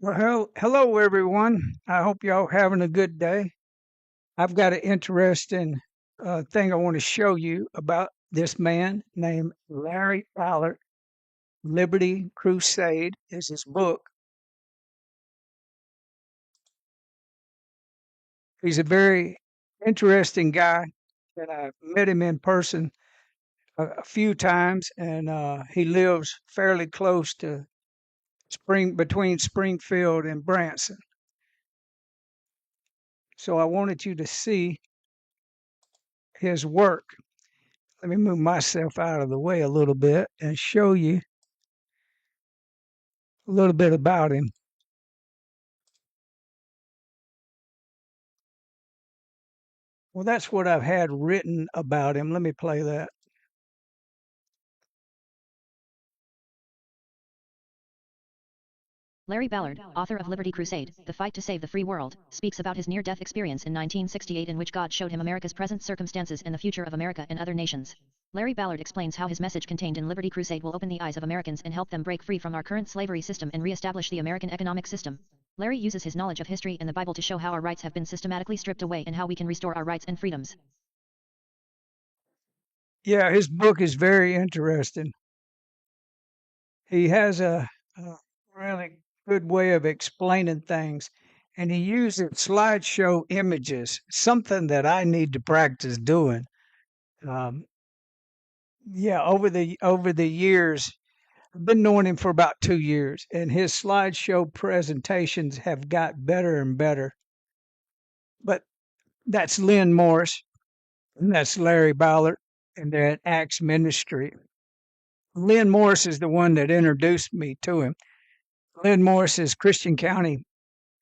Well, hello everyone. I hope y'all having a good day. I've got an interesting thing I want to show you about this man named Larry Ballard. Liberty Crusade is his book. He's a very interesting guy, and I met him in person a few times, and he lives fairly close to between Springfield and Branson. So I wanted you to see his work. Let me move myself out of the way a little bit and show you a little bit about him. Well, that's what I've had written about him. Let me play that. Larry Ballard, author of Liberty Crusade, The Fight to Save the Free World, speaks about his near-death experience in 1968 in which God showed him America's present circumstances and the future of America and other nations. Larry Ballard explains how his message contained in Liberty Crusade will open the eyes of Americans and help them break free from our current slavery system and re-establish the American economic system. Larry uses his knowledge of history and the Bible to show how our rights have been systematically stripped away and how we can restore our rights and freedoms. Yeah, his book is very interesting. He has a really good way of explaining things, and he uses slideshow images, something that I need to practice doing. Um, yeah, over the years, I've been knowing him for about 2 years, and his slideshow presentations have got better and better. But that's Lynn Morris, and that's Larry Ballard, and they're at Acts Ministry. Lynn Morris is the one that introduced me to him. Lynn Morris is Christian County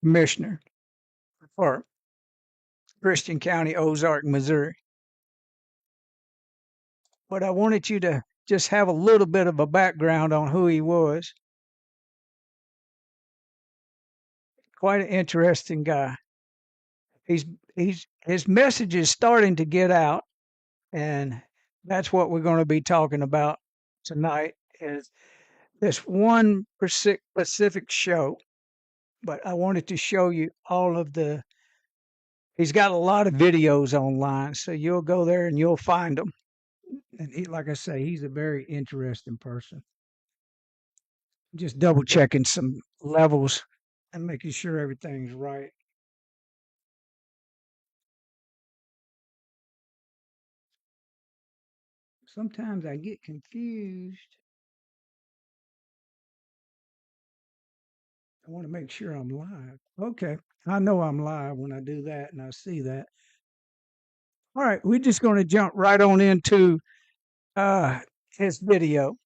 Commissioner for Christian County, Ozark, Missouri. But I wanted you to just have a little bit of a background on who he was. Quite an interesting guy. He's his message is starting to get out, and that's what we're going to be talking about tonight. Is this one specific show, but I wanted to show you all of the. He's got a lot of videos online, so you'll go there and you'll find them. And he, like I say, he's a very interesting person. Just double checking some levels and making sure everything's right. Sometimes I get confused. I want to make sure I'm live. Okay. I know I'm live when I do that and I see that. All right. We're just going to jump right on into uh, his video.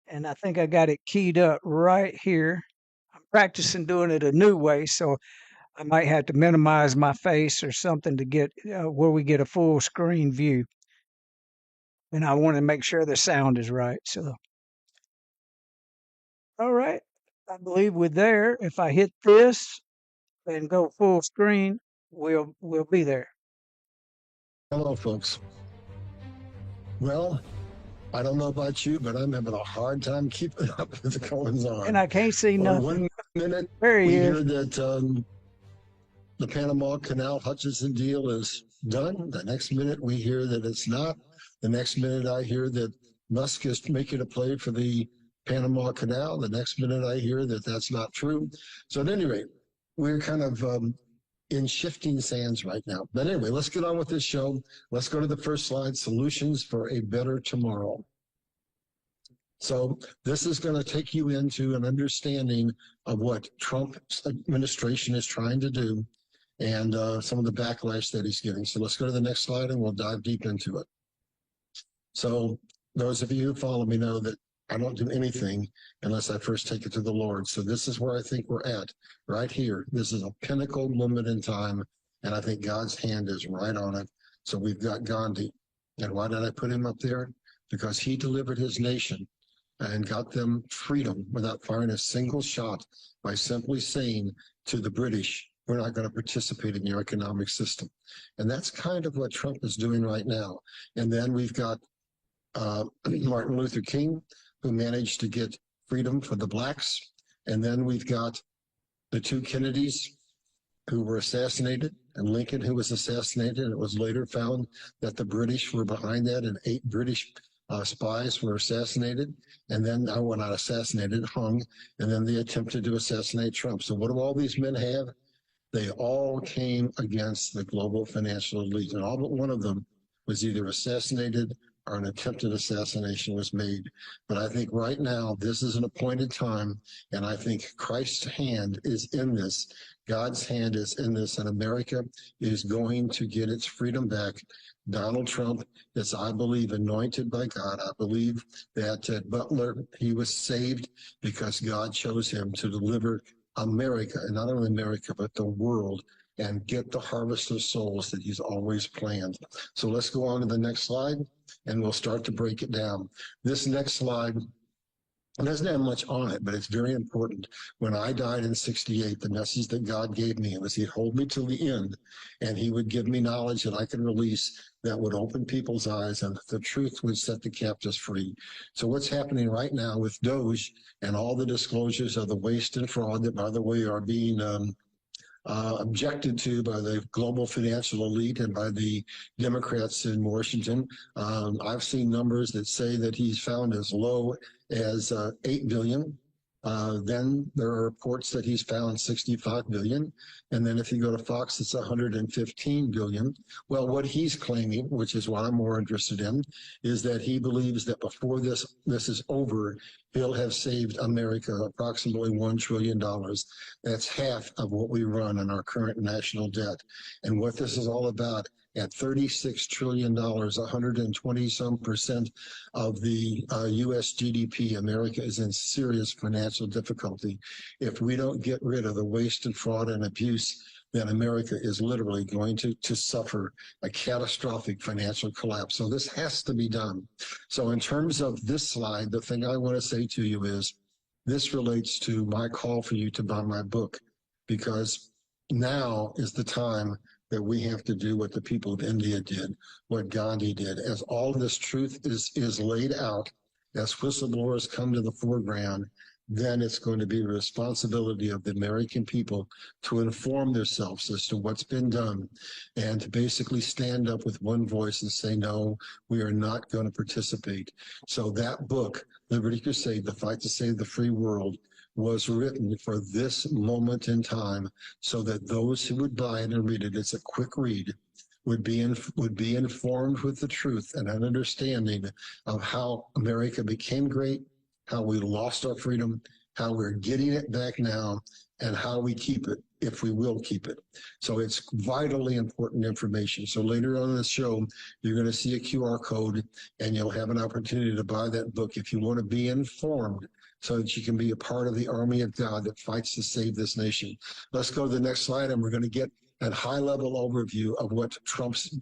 And I think I got it keyed up right here. I'm practicing doing it a new way. So I might have to minimize my face or something to get where we get a full screen view. And I want to make sure the sound is right. So, all right. I believe we're there. If I hit this and go full screen, we'll be there. Hello, folks. Well, I don't know about you, but I'm having a hard time keeping up with the goings on. And I can't see nothing. 1 minute, There he we is. hear that the Panama Canal Hutchinson deal is done. The next minute, we hear that it's not. The next minute, I hear that Musk is making a play for the Panama Canal. The next minute, I hear that that's not true. So at any rate, we're kind of in shifting sands right now. But anyway, let's get on with this show. Let's go to the first slide, Solutions for a Better Tomorrow. So this is going to take you into an understanding of what Trump's administration is trying to do and some of the backlash that he's getting. So let's go to the next slide and we'll dive deep into it. So those of you who follow me know that I don't do anything unless I first take it to the Lord. So this is where I think we're at right here. This is a pinnacle moment in time, and I think God's hand is right on it. So we've got Gandhi. And why did I put him up there? Because he delivered his nation and got them freedom without firing a single shot by simply saying to the British, we're not going to participate in your economic system. And that's kind of what Trump is doing right now. And then we've got Martin Luther King, who managed to get freedom for the blacks. And then we've got the two Kennedys who were assassinated, and Lincoln, who was assassinated. It was later found that the British were behind that, and 8 British spies were assassinated, and then, well, not assassinated, hung, and then they attempted to assassinate Trump. So what do all these men have? They all came against the global financial elite, and all but one of them was either assassinated or an attempted assassination was made. But I think right now, this is an appointed time, and I think Christ's hand is in this. God's hand is in this, and America is going to get its freedom back. Donald Trump is, I believe, anointed by God. I believe that Butler, he was saved because God chose him to deliver America, and not only America, but the world, and get the harvest of souls that he's always planned. So let's go on to the next slide, and we'll start to break it down. This next slide doesn't have much on it, but it's very important. When I died in 68, the message that God gave me was he'd hold me till the end, and he would give me knowledge that I could release that would open people's eyes, and the truth would set the captives free. So what's happening right now with Doge and all the disclosures of the waste and fraud that, by the way, are being objected to by the global financial elite and by the Democrats in Washington. I've seen numbers that say that he's found as low as 8 billion. Then there are reports that he's found 65 billion. And then if you go to Fox, it's 115 billion. Well, what he's claiming, which is what I'm more interested in, is that he believes that before this is over, he'll have saved America approximately $1 trillion. That's half of what we run on our current national debt. And what this is all about, at $36 trillion, 120 some percent of the US GDP, America is in serious financial difficulty. If we don't get rid of the waste and fraud and abuse, then America is literally going to suffer a catastrophic financial collapse. So this has to be done. So in terms of this slide, the thing I want to say to you is this relates to my call for you to buy my book, because now is the time that we have to do what the people of India did, what Gandhi did. As all this truth is laid out, as whistleblowers come to the foreground, then it's going to be the responsibility of the American people to inform themselves as to what's been done and to basically stand up with one voice and say, no, we are not going to participate. So that book, Liberty Crusade, The Fight to Save the Free World, was written for this moment in time so that those who would buy it and read it, it's a quick read, would be informed with the truth and an understanding of how America became great, how we lost our freedom, how we're getting it back now, and how we keep it, if we will keep it. So it's vitally important information. So later on in the show, you're going to see a QR code, and you'll have an opportunity to buy that book if you want to be informed, so that you can be a part of the army of God that fights to save this nation. Let's go to the next slide, and we're going to get a high-level overview of what Trump's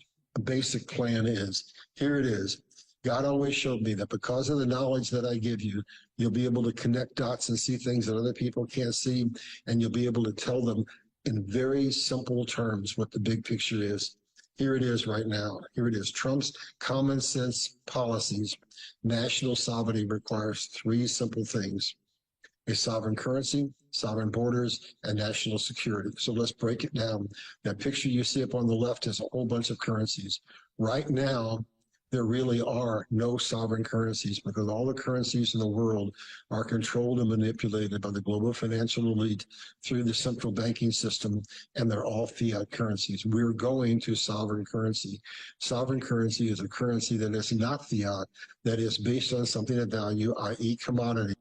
basic plan is. Here it is. God always showed me that because of the knowledge that I give you, you'll be able to connect dots and see things that other people can't see, and you'll be able to tell them in very simple terms what the big picture is. Here it is right now. Here it is. Trump's common sense policies. National sovereignty requires 3 simple things: a sovereign currency, sovereign borders, and national security. So let's break it down. That picture you see up on the left is a whole bunch of currencies. Right now, there really are no sovereign currencies, because all the currencies in the world are controlled and manipulated by the global financial elite through the central banking system, and they're all fiat currencies. We're going to sovereign currency. Sovereign currency is a currency that is not fiat, that is based on something of value, i.e. commodity.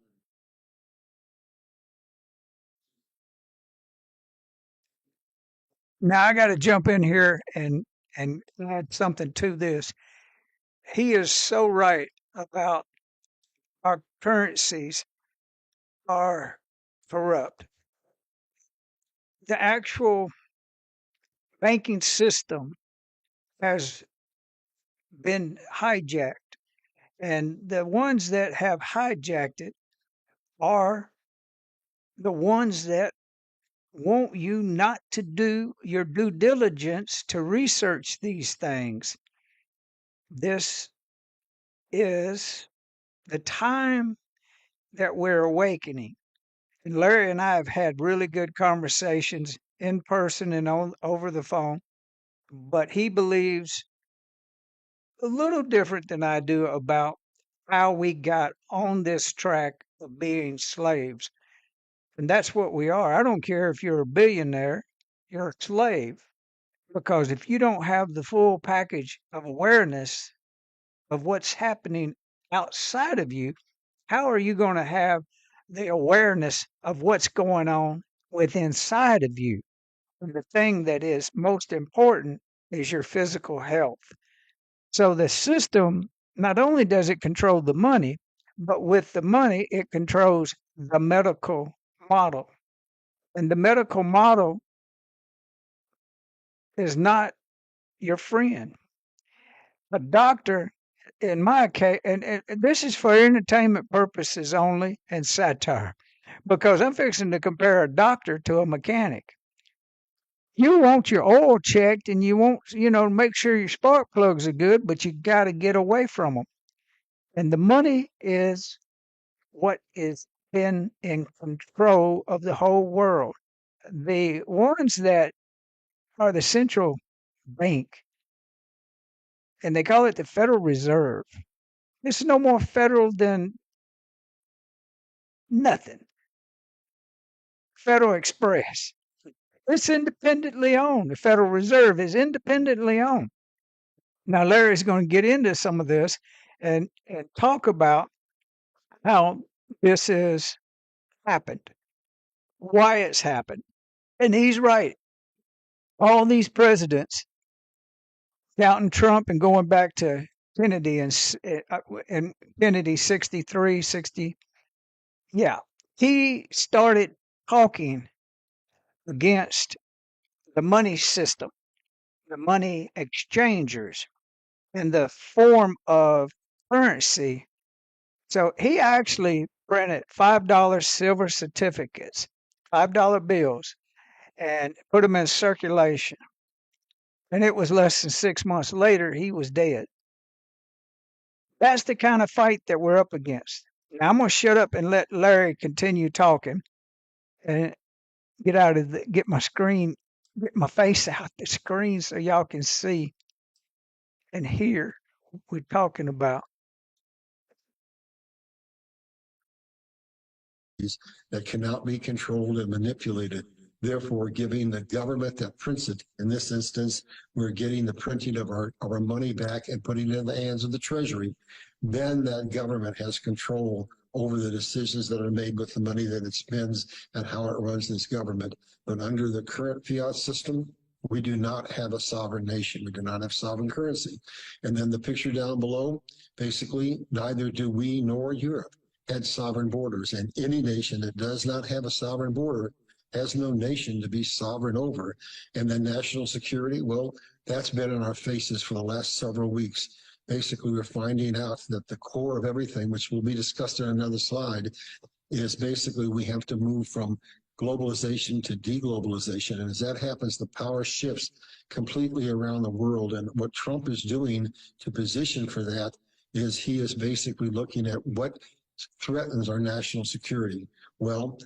Now I got to jump in here and add something to this. He is so right about our currencies are corrupt. The actual banking system has been hijacked, and the ones that have hijacked it are the ones that want you not to do your due diligence to research these things. This is the time that we're awakening. And Larry and I have had really good conversations in person and over the phone, but he believes a little different than I do about how we got on this track of being slaves. And that's what we are. I don't care if you're a billionaire, you're a slave. Because if you don't have the full package of awareness of what's happening outside of you, how are you going to have the awareness of what's going on with inside of you? And the thing that is most important is your physical health. So the system, not only does it control the money, but with the money, it controls the medical model. And the medical model is not your friend. A doctor, in my case, and this is for entertainment purposes only and satire, because I'm fixing to compare a doctor to a mechanic. You want your oil checked and you want, make sure your spark plugs are good, but you got to get away from them. And the money is what is been in control of the whole world. The ones that are the central bank, and they call it the Federal Reserve. This is no more federal than nothing. Federal Express. It's independently owned. The Federal Reserve is independently owned. Now, Larry's going to get into some of this and talk about how this has happened, why it's happened. And he's right. All these presidents, counting Trump and going back to Kennedy and Kennedy 63, 60, yeah, he started talking against the money system, the money exchangers, in the form of currency. So he actually printed $5 silver certificates, $5 bills, and put them in circulation. And it was less than 6 months later, he was dead. That's the kind of fight that we're up against. Now I'm going to shut up and let Larry continue talking and get my screen, get my face out the screen so y'all can see and hear what we're talking about. That cannot be controlled and manipulated, therefore giving the government that prints it. In this instance, we're getting the printing of our money back and putting it in the hands of the Treasury. Then that government has control over the decisions that are made with the money that it spends and how it runs this government. But under the current fiat system, we do not have a sovereign nation. We do not have sovereign currency. And then the picture down below, basically, neither do we nor Europe had sovereign borders, and any nation that does not have a sovereign border has no nation to be sovereign over. And then national security, well, that's been in our faces for the last several weeks. Basically, we're finding out that the core of everything, which will be discussed in another slide, is basically we have to move from globalization to deglobalization. And as that happens, the power shifts completely around the world. And what Trump is doing to position for that is he is basically looking at what threatens our national security. Well,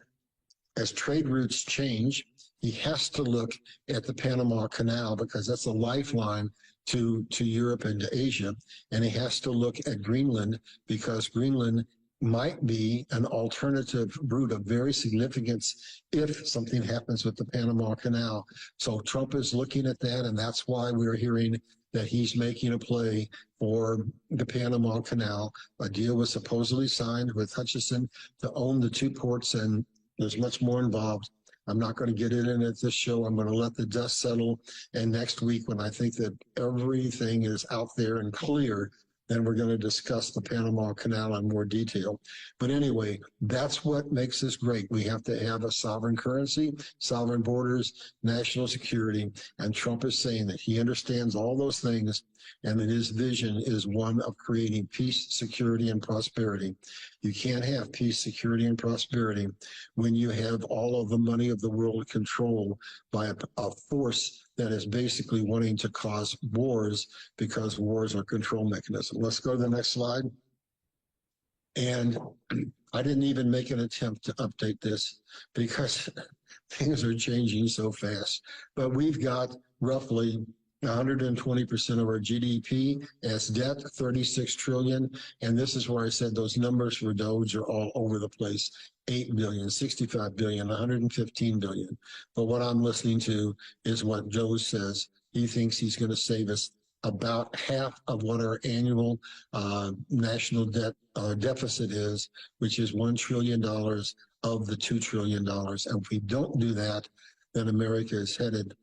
as trade routes change, he has to look at the Panama Canal because that's a lifeline to Europe and to Asia. And he has to look at Greenland because Greenland might be an alternative route of very significance if something happens with the Panama Canal. So Trump is looking at that, and that's why we're hearing that he's making a play for the Panama Canal. A deal was supposedly signed with Hutchison to own the two ports, and there's much more involved. I'm not going to get it in at this show. I'm going to let the dust settle. And next week, when I think that everything is out there and clear, then we're going to discuss the Panama Canal in more detail. But anyway, that's what makes us great. We have to have a sovereign currency, sovereign borders, national security. And Trump is saying that he understands all those things and that his vision is one of creating peace, security, and prosperity. You can't have peace, security, and prosperity when you have all of the money of the world controlled by a force that is basically wanting to cause wars because wars are control mechanisms. Let's go to the next slide. And I didn't even make an attempt to update this because things are changing so fast. But we've got roughly 120% of our GDP as debt, 36 trillion. And this is where I said those numbers for Doge are all over the place. 8 billion, 65 billion, 115 billion. But what I'm listening to is what Doge says. He thinks he's going to save us about half of what our annual national debt deficit is, which is $1 trillion of the $2 trillion. And if we don't do that, then America is headed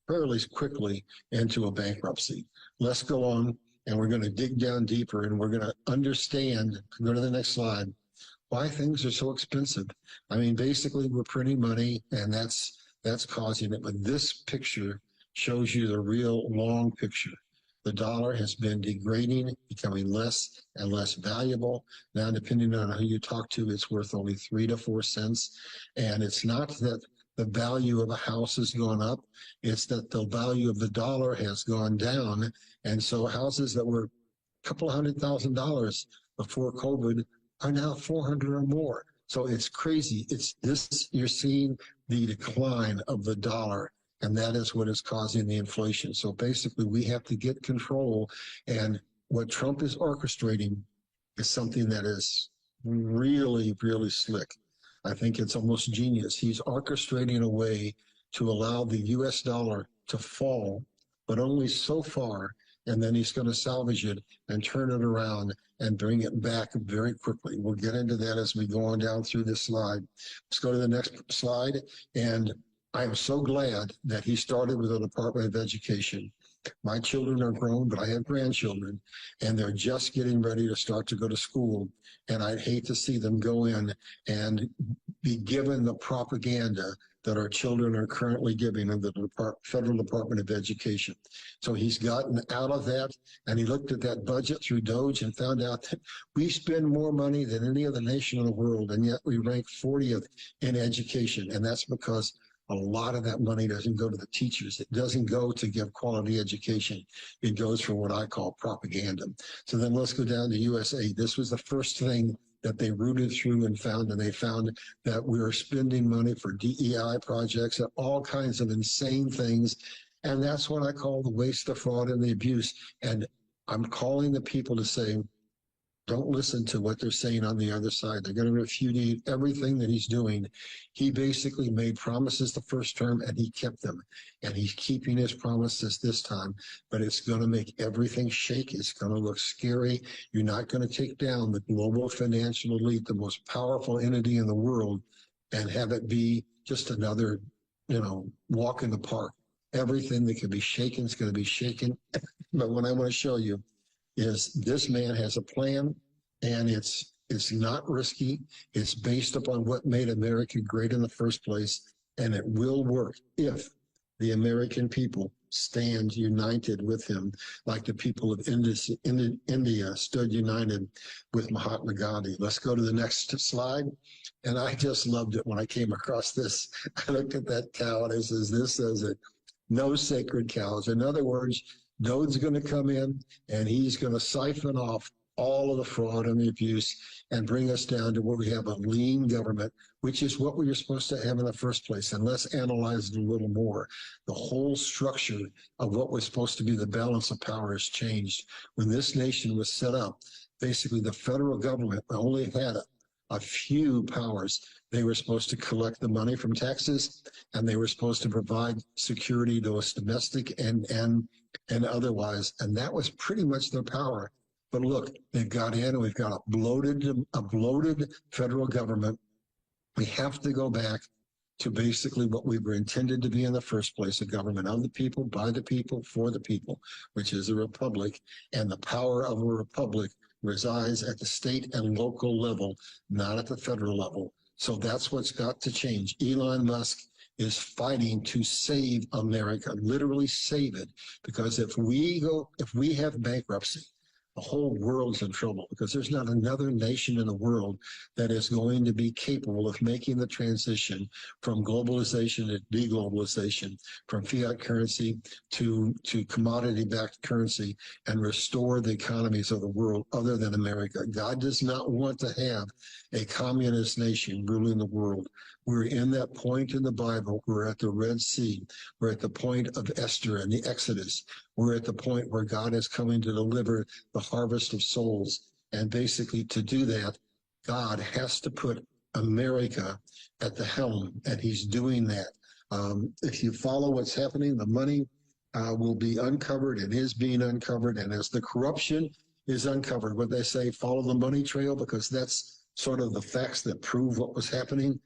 fairly quickly into a bankruptcy. Let's go on, and we're going to dig down deeper, and we're going to understand, go to the next slide, why things are so expensive. I mean, basically, we're printing money, and that's causing it. But this picture shows you the real long picture. The dollar has been degrading, becoming less and less valuable. Now, depending on who you talk to, it's worth only 3 to 4 cents. And it's not that the value of a house has gone up, it's that the value of the dollar has gone down. And so houses that were a couple of $100,000 before COVID are now 400 or more. So it's crazy. It's this, you're seeing the decline of the dollar, and that is what is causing the inflation. So basically we have to get control, and what Trump is orchestrating is something that is really, really slick. I think it's almost genius. He's orchestrating a way to allow the US dollar to fall, but only so far, and then he's going to salvage it and turn it around and bring it back very quickly. We'll get into that as we go on down through this slide. Let's go to the next slide. And I am so glad that he started with the Department of Education. My children are grown, but I have grandchildren, and they're just getting ready to start to go to school. And I'd hate to see them go in and be given the propaganda that our children are currently giving in the Federal Department of Education. So he's gotten out of that, and he looked at that budget through Doge and found out that we spend more money than any other nation in the world, and yet we rank 40th in education. And that's because a lot of that money doesn't go to the teachers. It doesn't go to give quality education. It goes for what I call propaganda. So then let's go down to USA. This was the first thing that they rooted through and found, and they found that we were spending money for DEI projects and all kinds of insane things. And that's what I call the waste, the fraud, and the abuse. And I'm calling the people to say, don't listen to what they're saying on the other side. They're going to refute everything that he's doing. He basically made promises the first term, and he kept them. And he's keeping his promises this time, but it's going to make everything shake. It's going to look scary. You're not going to take down the global financial elite, the most powerful entity in the world, and have it be just another, walk in the park. Everything that can be shaken is going to be shaken. But what I want to show you is this man has a plan, and it's not risky. It's based upon what made America great in the first place, and it will work if the American people stand united with him, like the people of India stood united with Mahatma Gandhi. Let's go to the next slide. And I just loved it when I came across this. I looked at that cow, and it says, this says it, no sacred cows. In other words, Dode's going to come in, and he's going to siphon off all of the fraud and the abuse and bring us down to where we have a lean government, which is what we were supposed to have in the first place. And let's analyze it a little more. The whole structure of what was supposed to be the balance of power has changed. When this nation was set up, basically the federal government only had a few powers. They were supposed to collect the money from taxes, and they were supposed to provide security to us domestic and otherwise. And that was pretty much their power. But look, they've got in, and we've got a bloated federal government. We have to go back to basically what we were intended to be in the first place, a government of the people, by the people, for the people, which is a republic. And the power of a republic resides at the state and local level, not at the federal level. So that's what's got to change. Elon Musk is fighting to save America, literally save it. Because if we have bankruptcy, the whole world's in trouble because there's not another nation in the world that is going to be capable of making the transition from globalization to deglobalization, from fiat currency to commodity-backed currency, and restore the economies of the world other than America. God does not want to have a communist nation ruling the world. We're in that point in the Bible. We're at the Red Sea. We're at the point of Esther and the Exodus. We're at the point where God is coming to deliver the harvest of souls. And basically to do that, God has to put America at the helm, and he's doing that. If you follow what's happening, the money will be uncovered and is being uncovered. And as the corruption is uncovered, what they say, follow the money trail, because that's sort of the facts that prove what was happening.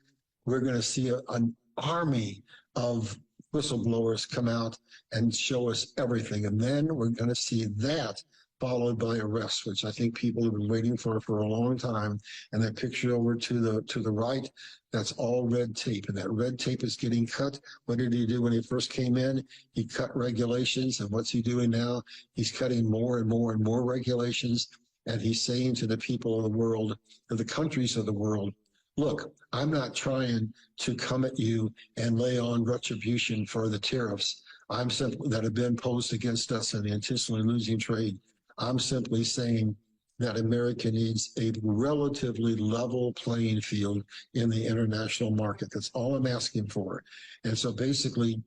We're going to see an army of whistleblowers come out and show us everything. And then we're going to see that followed by arrests, which I think people have been waiting for a long time. And that picture over to the right, that's all red tape. And that red tape is getting cut. What did he do when he first came in? He cut regulations. And what's he doing now? He's cutting more and more and more regulations. And he's saying to the people of the world, to the countries of the world, look, I'm not trying to come at you and lay on retribution for the tariffs that have been posed against us and the intentionally losing trade. I'm simply saying that America needs a relatively level playing field in the international market. That's all I'm asking for. And so basically,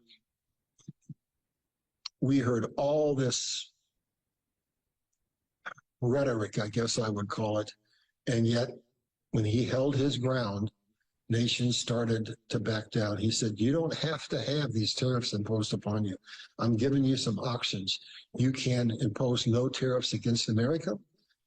we heard all this rhetoric, I guess I would call it, and yet when he held his ground, nations started to back down. He said, you don't have to have these tariffs imposed upon you. I'm giving you some options. You can impose no tariffs against America.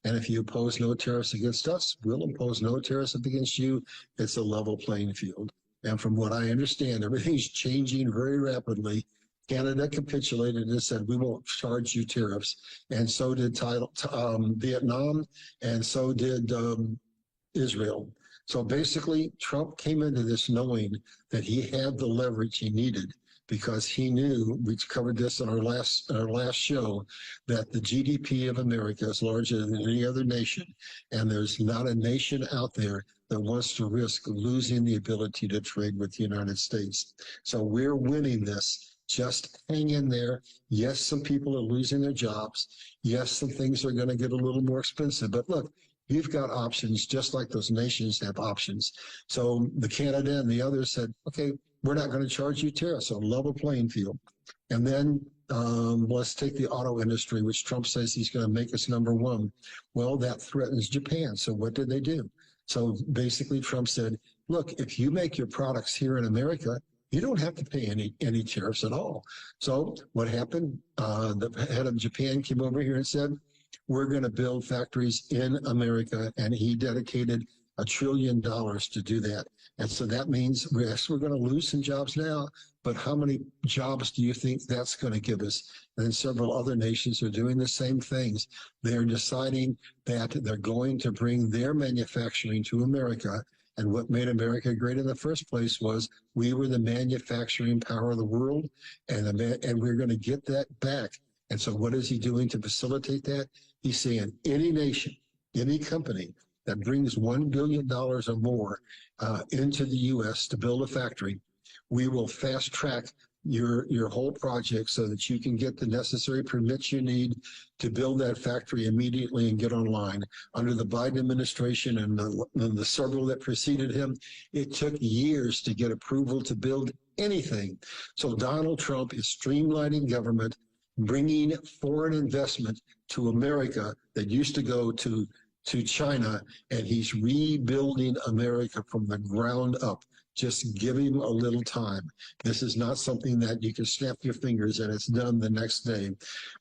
And if you impose no tariffs against us, we'll impose no tariffs against you. It's a level playing field. And from what I understand, everything's changing very rapidly. Canada capitulated and said, we won't charge you tariffs. And so did Vietnam, and so did Israel. So basically, Trump came into this knowing that he had the leverage he needed, because he knew, we covered this in our last show, that the GDP of America is larger than any other nation, and there's not a nation out there that wants to risk losing the ability to trade with the United States. So we're winning this. Just hang in there. Yes, some people are losing their jobs. Yes, some things are going to get a little more expensive, but look, you've got options just like those nations have options. So the Canada and the others said, okay, we're not going to charge you tariffs, so level playing field. And then let's take the auto industry, which Trump says he's going to make us number one. Well, that threatens Japan. So what did they do? So basically Trump said, look, if you make your products here in America, you don't have to pay any tariffs at all. So what happened? The head of Japan came over here and said, we're going to build factories in America, and he dedicated $1 trillion to do that. And so that means we're going to lose some jobs now, but how many jobs do you think that's going to give us? And then several other nations are doing the same things. They're deciding that they're going to bring their manufacturing to America. And what made America great in the first place was we were the manufacturing power of the world, and we're going to get that back. And so what is he doing to facilitate that? He's saying any nation, any company that brings $1 billion or more into the U.S. to build a factory, we will fast track your whole project so that you can get the necessary permits you need to build that factory immediately and get online. Under the Biden administration and the several that preceded him, it took years to get approval to build anything. So Donald Trump is streamlining government, bringing foreign investment to America that used to go to China, and he's rebuilding America from the ground up. Just give him a little time. This is not something that you can snap your fingers and it's done the next day.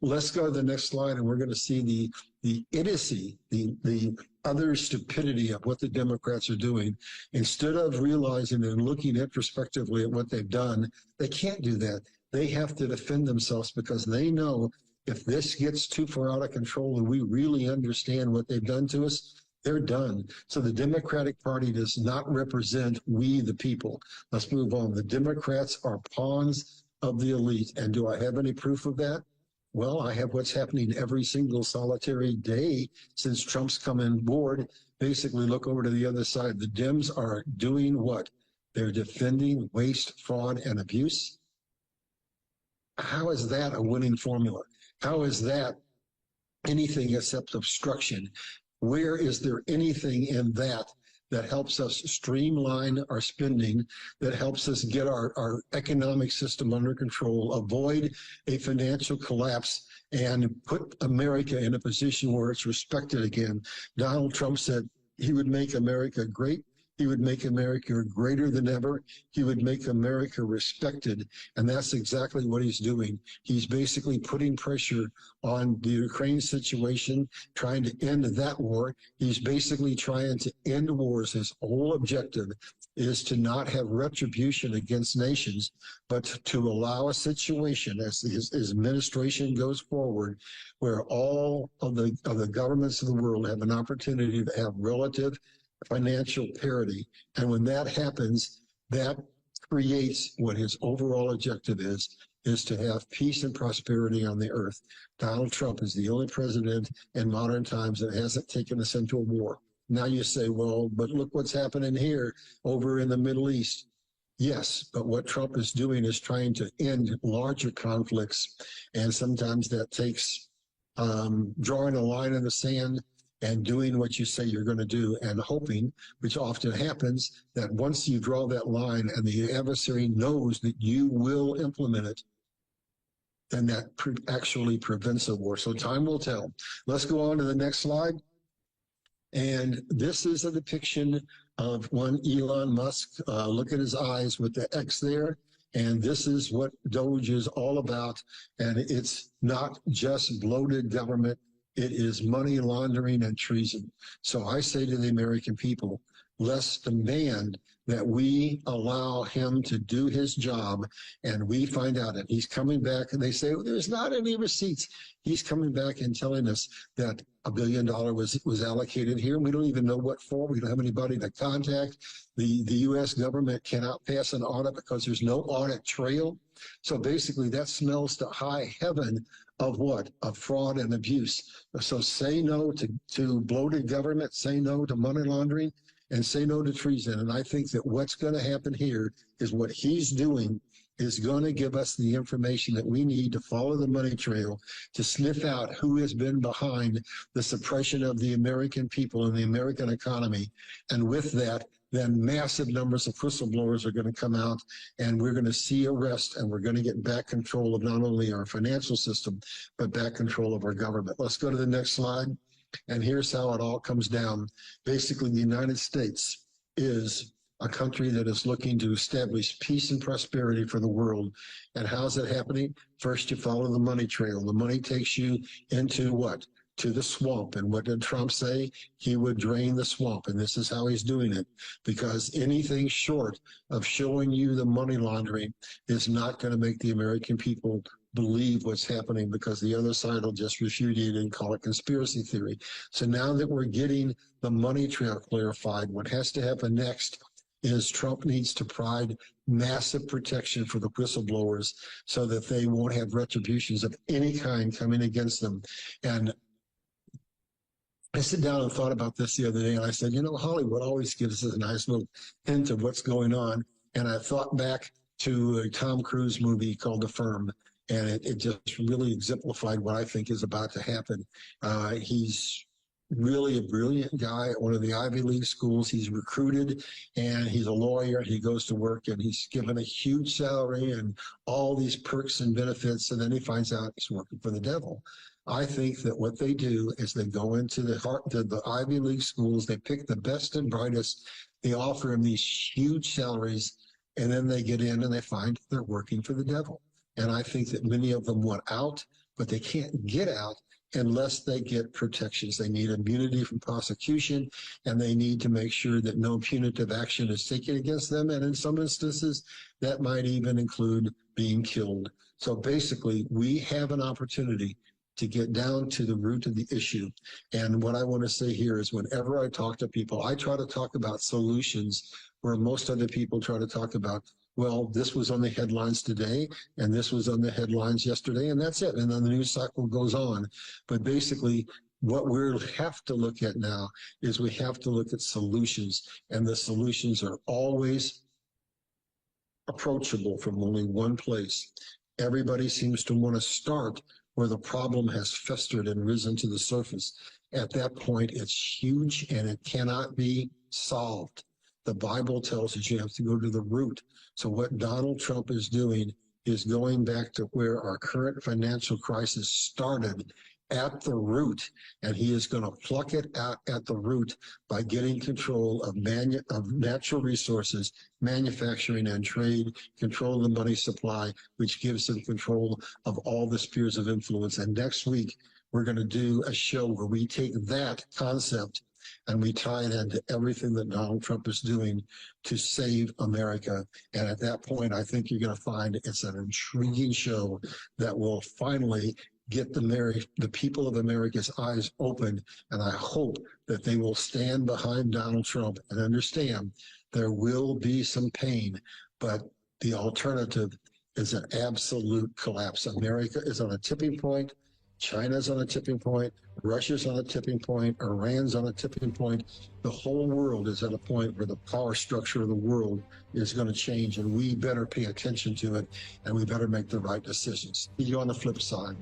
Let's go to the next slide, and we're going to see the idiocy, the utter stupidity of what the Democrats are doing. Instead of realizing and looking introspectively at what they've done, they can't do that. They have to defend themselves, because they know if this gets too far out of control and we really understand what they've done to us, they're done. So the Democratic Party does not represent we, the people. Let's move on. The Democrats are pawns of the elite. And do I have any proof of that? Well, I have what's happening every single solitary day since Trump's come on board. Basically, look over to the other side. The Dems are doing what? They're defending waste, fraud, and abuse. How is that a winning formula? How is that anything except obstruction? Where is there anything in that that helps us streamline our spending, that helps us get our economic system under control, avoid a financial collapse, and put America in a position where it's respected again? Donald Trump said he would make America great. He would make America greater than ever. He would make America respected. And that's exactly what he's doing. He's basically putting pressure on the Ukraine situation, trying to end that war. He's basically trying to end wars. His whole objective is to not have retribution against nations, but to allow a situation as his administration goes forward, where all of the governments of the world have an opportunity to have relative financial parity. And when that happens, that creates what his overall objective is to have peace and prosperity on the earth. Donald Trump is the only president in modern times that hasn't taken us into a war. Now you say, well, but look what's happening here over in the Middle East. Yes, but what Trump is doing is trying to end larger conflicts. And sometimes that takes drawing a line in the sand and doing what you say you're going to do, and hoping, which often happens, that once you draw that line and the adversary knows that you will implement it, then that actually prevents a war. So time will tell. Let's go on to the next slide. And this is a depiction of one Elon Musk. Look at his eyes with the X there. And this is what Doge is all about. And it's not just bloated government. It is money laundering and treason. So I say to the American people, let's demand that we allow him to do his job, and we find out that he's coming back, and they say, well, there's not any receipts. He's coming back and telling us that $1 billion was allocated here. We don't even know what for. We don't have anybody to contact. The U.S. government cannot pass an audit because there's no audit trail. So basically that smells to high heaven of what? Of fraud and abuse. So say no to bloated government, say no to money laundering, and say no to treason. And I think that what's going to happen here is what he's doing is going to give us the information that we need to follow the money trail, to sniff out who has been behind the suppression of the American people and the American economy. And with that, then massive numbers of whistleblowers are going to come out, and we're going to see arrest, and we're going to get back control of not only our financial system, but back control of our government. Let's go to the next slide. And here's how it all comes down. Basically, the United States is a country that is looking to establish peace and prosperity for the world. And how's that happening? First, you follow the money trail. The money takes you into what? To the swamp. And what did Trump say? He would drain the swamp. And this is how he's doing it. Because anything short of showing you the money laundering is not going to make the American people believe what's happening, because the other side will just repudiate it and call it conspiracy theory. So now that we're getting the money trail clarified, what has to happen next is Trump needs to provide massive protection for the whistleblowers so that they won't have retributions of any kind coming against them. And I sat down and thought about this the other day, and I said, you know, Hollywood always gives us a nice little hint of what's going on. And I thought back to a Tom Cruise movie called The Firm, and it just really exemplified what I think is about to happen. He's really a brilliant guy at one of the Ivy League schools. He's recruited, and he's a lawyer. He goes to work, and he's given a huge salary and all these perks and benefits, and then he finds out he's working for the devil. I think that what they do is they go into the Ivy League schools, they pick the best and brightest, they offer them these huge salaries, and then they get in and they find they're working for the devil. And I think that many of them want out, but they can't get out unless they get protections. They need immunity from prosecution, and they need to make sure that no punitive action is taken against them. And in some instances, that might even include being killed. So basically, we have an opportunity to get down to the root of the issue. And what I want to say here is, whenever I talk to people, I try to talk about solutions where most other people try to talk about Well, this was on the headlines today, and this was on the headlines yesterday, and that's it. And then the news cycle goes on. But basically, what we have to look at now is we have to look at solutions, and the solutions are always approachable from only one place. Everybody seems to want to start where the problem has festered and risen to the surface. At that point, it's huge and it cannot be solved. The Bible tells us you have to go to the root. So what Donald Trump is doing is going back to where our current financial crisis started, at the root, and he is going to pluck it out at the root by getting control of natural resources, manufacturing and trade, control of the money supply, which gives him control of all the spheres of influence. And next week, we're going to do a show where we take that concept and we tie it into everything that Donald Trump is doing to save America. And at that point, I think you're going to find it's an intriguing show that will finally get the people of America's eyes open. And I hope that they will stand behind Donald Trump and understand there will be some pain, but the alternative is an absolute collapse. America is on a tipping point. China's on a tipping point. Russia's on a tipping point. Iran's on a tipping point. The whole world is at a point where the power structure of the world is going to change, and we better pay attention to it, and we better make the right decisions. See you on the flip side.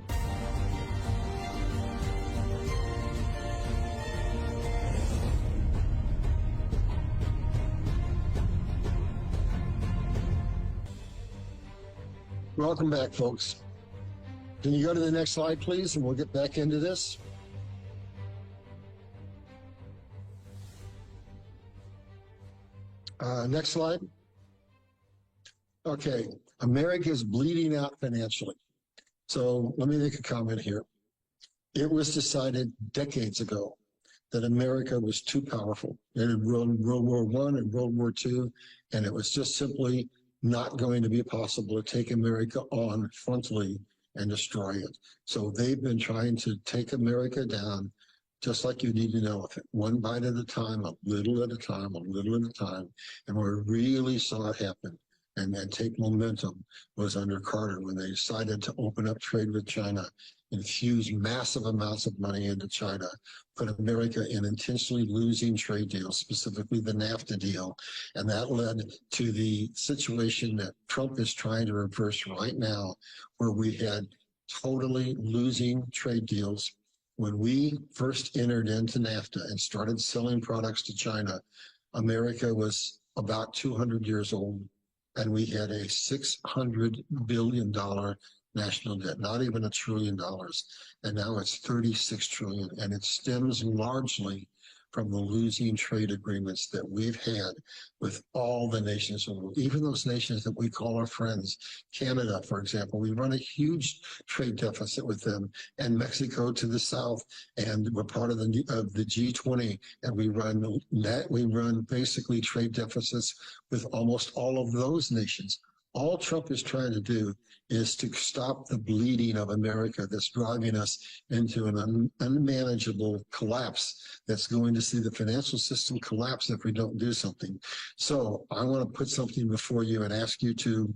Welcome back, folks. Can you go to the next slide, please, and we'll get back into this? Next slide. Okay, America is bleeding out financially. So let me make a comment here. It was decided decades ago that America was too powerful. It had run World War I and World War II, and it was just simply not going to be possible to take America on frontally and destroy it. So they've been trying to take America down just like you need an elephant, one bite at a time, a little at a time, a little at a time. And where we really saw it happen and take momentum was under Carter, when they decided to open up trade with China, infuse massive amounts of money into China, put America in intentionally losing trade deals, specifically the NAFTA deal. And that led to the situation that Trump is trying to reverse right now, where we had totally losing trade deals. When we first entered into NAFTA and started selling products to China, America was about 200 years old, and we had a $600 billion national debt, not even $1 trillion. And now it's 36 trillion. And it stems largely from the losing trade agreements that we've had with all the nations of the world, even those nations that we call our friends. Canada, for example, we run a huge trade deficit with them, and Mexico to the south, and we're part of the G20, and we run basically trade deficits with almost all of those nations. All Trump is trying to do is to stop the bleeding of America that's driving us into an unmanageable collapse that's going to see the financial system collapse if we don't do something. So I want to put something before you and ask you to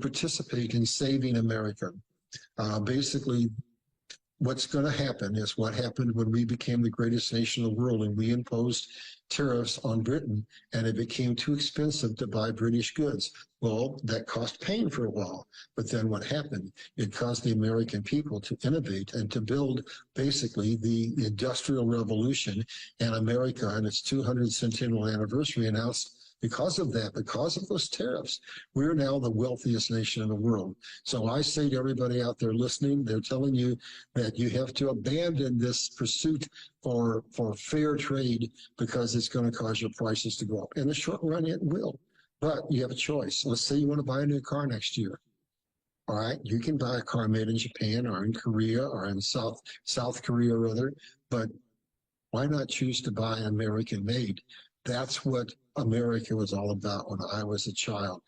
participate in saving America. Basically, what's going to happen is what happened when we became the greatest nation in the world and we imposed tariffs on Britain, and it became too expensive to buy British goods. Well, that cost pain for a while, but then what happened? It caused the American people to innovate and to build basically the Industrial Revolution, and America on its 200th centennial anniversary announced, because of that, because of those tariffs, we're now the wealthiest nation in the world. So I say to everybody out there listening, they're telling you that you have to abandon this pursuit for fair trade because it's going to cause your prices to go up. In the short run, it will. But you have a choice. Let's say you want to buy a new car next year. All right, you can buy a car made in Japan or in Korea or in South Korea or other, but why not choose to buy American made? That's what America was all about when I was a child.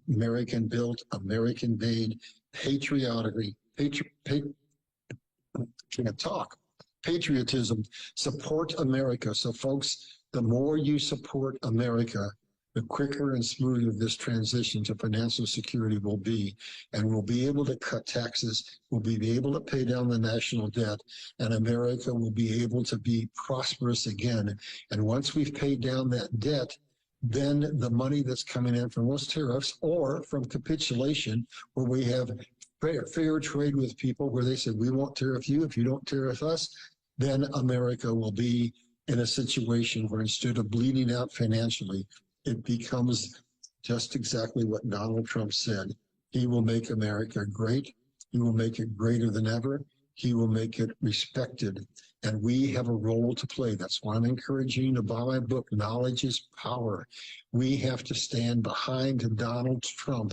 American built, American made, patriotically, patriotism, support America. So folks, the more you support America, the quicker and smoother this transition to financial security will be. And we'll be able to cut taxes, we'll be able to pay down the national debt, and America will be able to be prosperous again. And once we've paid down that debt, then the money that's coming in from those tariffs or from capitulation, where we have fair trade with people, where they said, we won't tariff you if you don't tariff us, then America will be in a situation where instead of bleeding out financially, it becomes just exactly what Donald Trump said. He will make America great. He will make it greater than ever. He will make it respected. And we have a role to play. That's why I'm encouraging you to buy my book, Knowledge is Power. We have to stand behind Donald Trump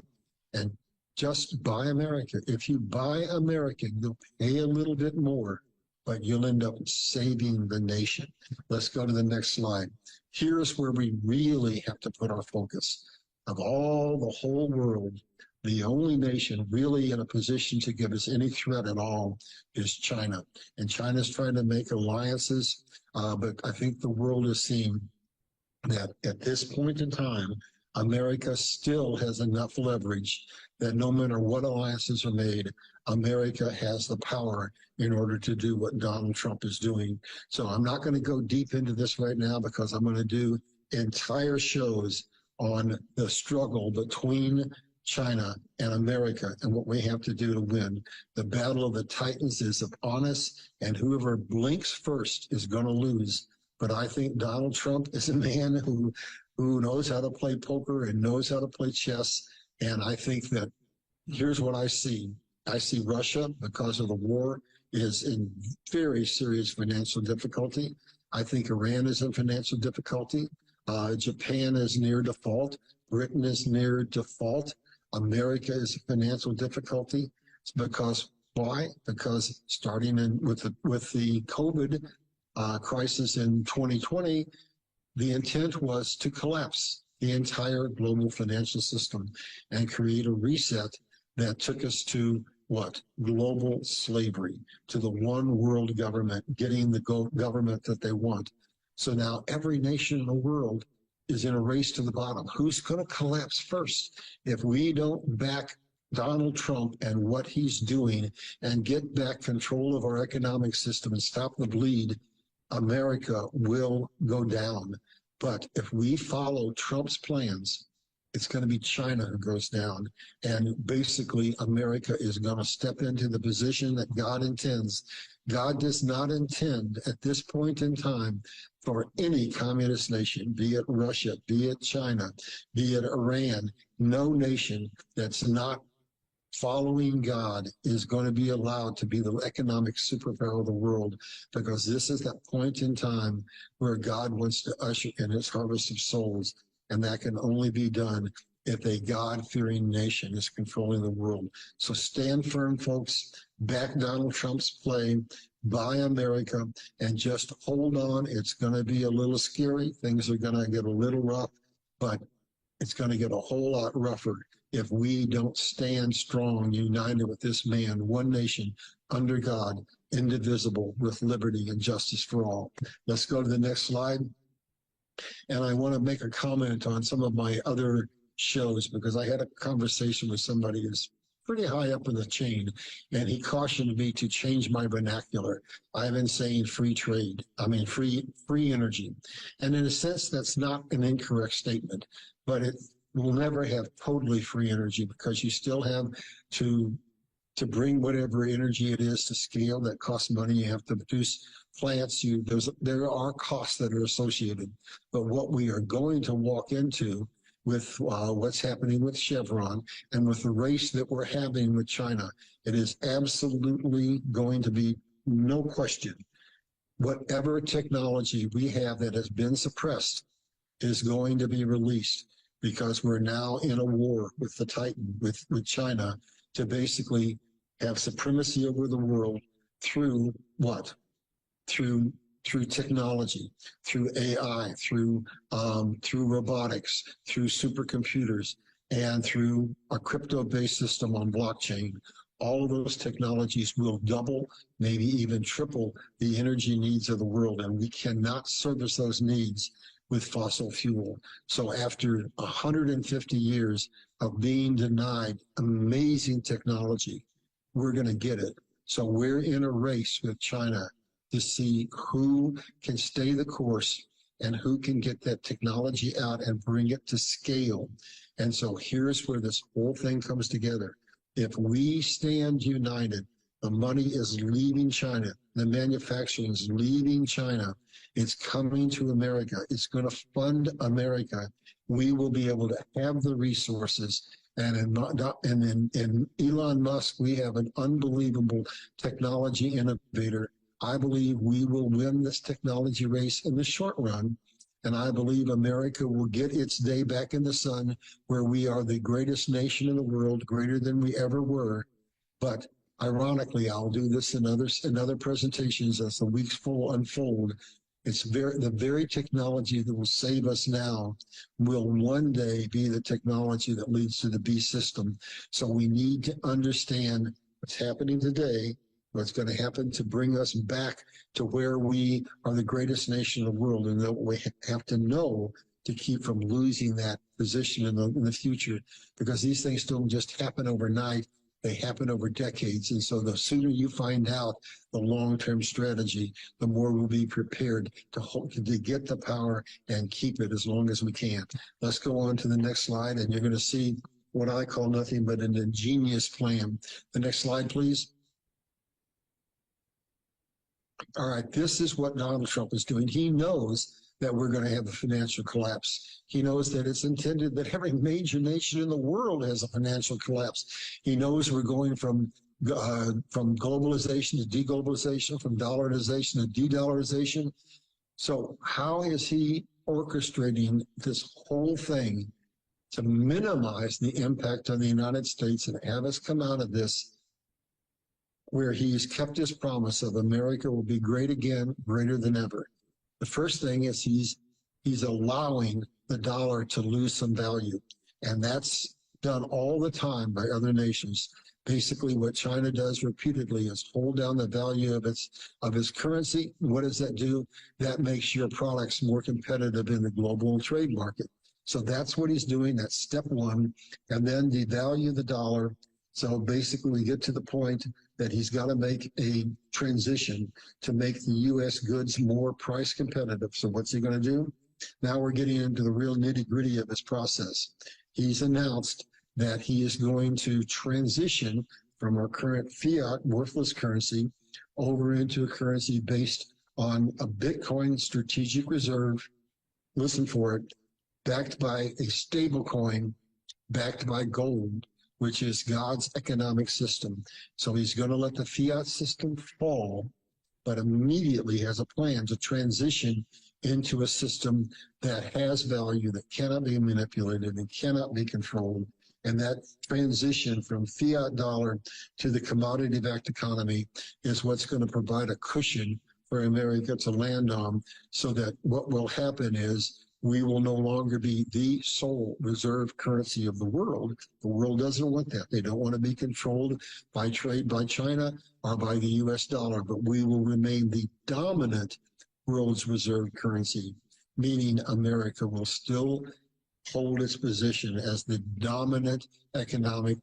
and just buy America. If you buy American, you'll pay a little bit more, but you'll end up saving the nation. Let's go to the next slide. Here's where we really have to put our focus. Of all the whole world, the only nation really in a position to give us any threat at all is China. And China's trying to make alliances, but I think the world is seeing that at this point in time, America still has enough leverage that no matter what alliances are made, America has the power in order to do what Donald Trump is doing. So I'm not going to go deep into this right now because I'm going to do entire shows on the struggle between China and America and what we have to do to win. The battle of the Titans is upon us, and whoever blinks first is going to lose. But I think Donald Trump is a man who knows how to play poker and knows how to play chess. And I think that here's what I see. I see Russia, because of the war, is in very serious financial difficulty. I think Iran is in financial difficulty. Japan is near default. Britain is near default. America is in financial difficulty. It's because, why? Because starting with the COVID crisis in 2020, the intent was to collapse the entire global financial system and create a reset that took us to what? Global slavery, to the one world government, getting the government that they want. So now every nation in the world is in a race to the bottom. Who's going to collapse first? If we don't back Donald Trump and what he's doing and get back control of our economic system and stop the bleed, America will go down. But if we follow Trump's plans, it's going to be China who goes down. And basically, America is going to step into the position that God intends. God does not intend at this point in time for any communist nation, be it Russia, be it China, be it Iran, no nation that's not following God is going to be allowed to be the economic superpower of the world, because this is that point in time where God wants to usher in his harvest of souls. And that can only be done if a God-fearing nation is controlling the world. So stand firm, folks. Back Donald Trump's play. Buy America. And just hold on. It's going to be a little scary. Things are going to get a little rough. But it's going to get a whole lot rougher if we don't stand strong, united with this man, one nation, under God, indivisible, with liberty and justice for all. Let's go to the next slide. And I want to make a comment on some of my other shows, because I had a conversation with somebody who's pretty high up in the chain, and he cautioned me to change my vernacular. I've been saying free trade. I mean, free energy. And in a sense, that's not an incorrect statement, but it will never have totally free energy, because you still have to bring whatever energy it is to scale. That costs money. You have to produce plants. There are costs that are associated. But what we are going to walk into with what's happening with Chevron and with the race that we're having with China, it is absolutely going to be, no question, whatever technology we have that has been suppressed is going to be released, because we're now in a war with the Titan, with China, to basically have supremacy over the world through what? Through technology, through AI, through robotics, through supercomputers, and through a crypto-based system on blockchain. All of those technologies will double, maybe even triple the energy needs of the world, and we cannot service those needs with fossil fuel. So after 150 years of being denied amazing technology, we're going to get it. So we're in a race with China to see who can stay the course and who can get that technology out and bring it to scale. And so here's where this whole thing comes together. If we stand united, the money is leaving China. The manufacturing is leaving China. It's coming to America. It's going to fund America. We will be able to have the resources. And in Elon Musk, we have an unbelievable technology innovator. I believe we will win this technology race in the short run. And I believe America will get its day back in the sun where we are the greatest nation in the world, greater than we ever were. But ironically, I'll do this in other presentations as the weeks unfold. It's the very technology that will save us now will one day be the technology that leads to the beast system. So we need to understand what's happening today, what's going to happen to bring us back to where we are the greatest nation in the world, and that we have to know to keep from losing that position in the future, because these things don't just happen overnight. They happen over decades. And so the sooner you find out the long-term strategy, the more we'll be prepared to get the power and keep it as long as we can. Let's go on to the next slide, and you're going to see what I call nothing but an ingenious plan. The next slide, please. All right, this is what Donald Trump is doing. He knows that we're going to have a financial collapse. He knows that it's intended that every major nation in the world has a financial collapse. He knows we're going from globalization to deglobalization, from dollarization to de-dollarization. So how is he orchestrating this whole thing to minimize the impact on the United States and have us come out of this where he's kept his promise of America will be great again, greater than ever? The first thing is he's allowing the dollar to lose some value. And that's done all the time by other nations. Basically, what China does repeatedly is hold down the value of its currency. What does that do? That makes your products more competitive in the global trade market. So that's what he's doing. That's step one. And then devalue the dollar. So basically, we get to the point that he's got to make a transition to make the U.S. goods more price competitive. So what's he going to do? Now we're getting into the real nitty-gritty of his process. He's announced that he is going to transition from our current fiat worthless currency over into a currency based on a Bitcoin strategic reserve, listen for it, backed by a stable coin, backed by gold, which is God's economic system. So he's going to let the fiat system fall, but immediately has a plan to transition into a system that has value, that cannot be manipulated and cannot be controlled. And that transition from fiat dollar to the commodity-backed economy is what's going to provide a cushion for America to land on, so that what will happen is we will no longer be the sole reserve currency of the world. The world doesn't want that. They don't want to be controlled by trade by China or by the US dollar, but we will remain the dominant world's reserve currency, meaning America will still hold its position as the dominant economic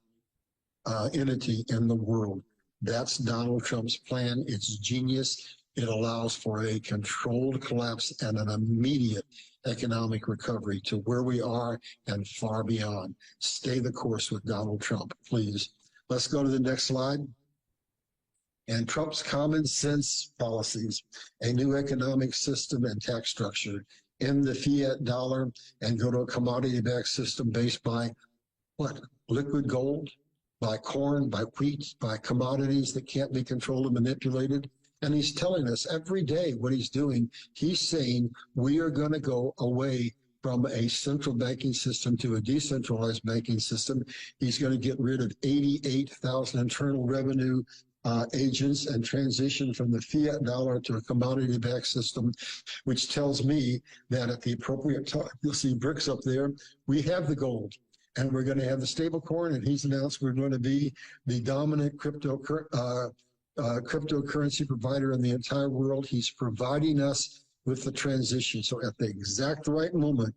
entity in the world. That's Donald Trump's plan. It's genius. It allows for a controlled collapse and an immediate economic recovery to where we are and far beyond. Stay the course with Donald Trump, please. Let's go to the next slide. And Trump's common sense policies, a new economic system and tax structure, end the fiat dollar and go to a commodity-backed system based by what? Liquid gold, by corn, by wheat, by commodities that can't be controlled and manipulated. And he's telling us every day what he's doing. He's saying we are going to go away from a central banking system to a decentralized banking system. He's going to get rid of 88,000 internal revenue agents and transition from the fiat dollar to a commodity-backed system, which tells me that at the appropriate time, you'll see bricks up there, we have the gold. And we're going to have the stable coin, and he's announced we're going to be the dominant cryptocurrency provider in the entire world. He's providing us with the transition. So at the exact right moment,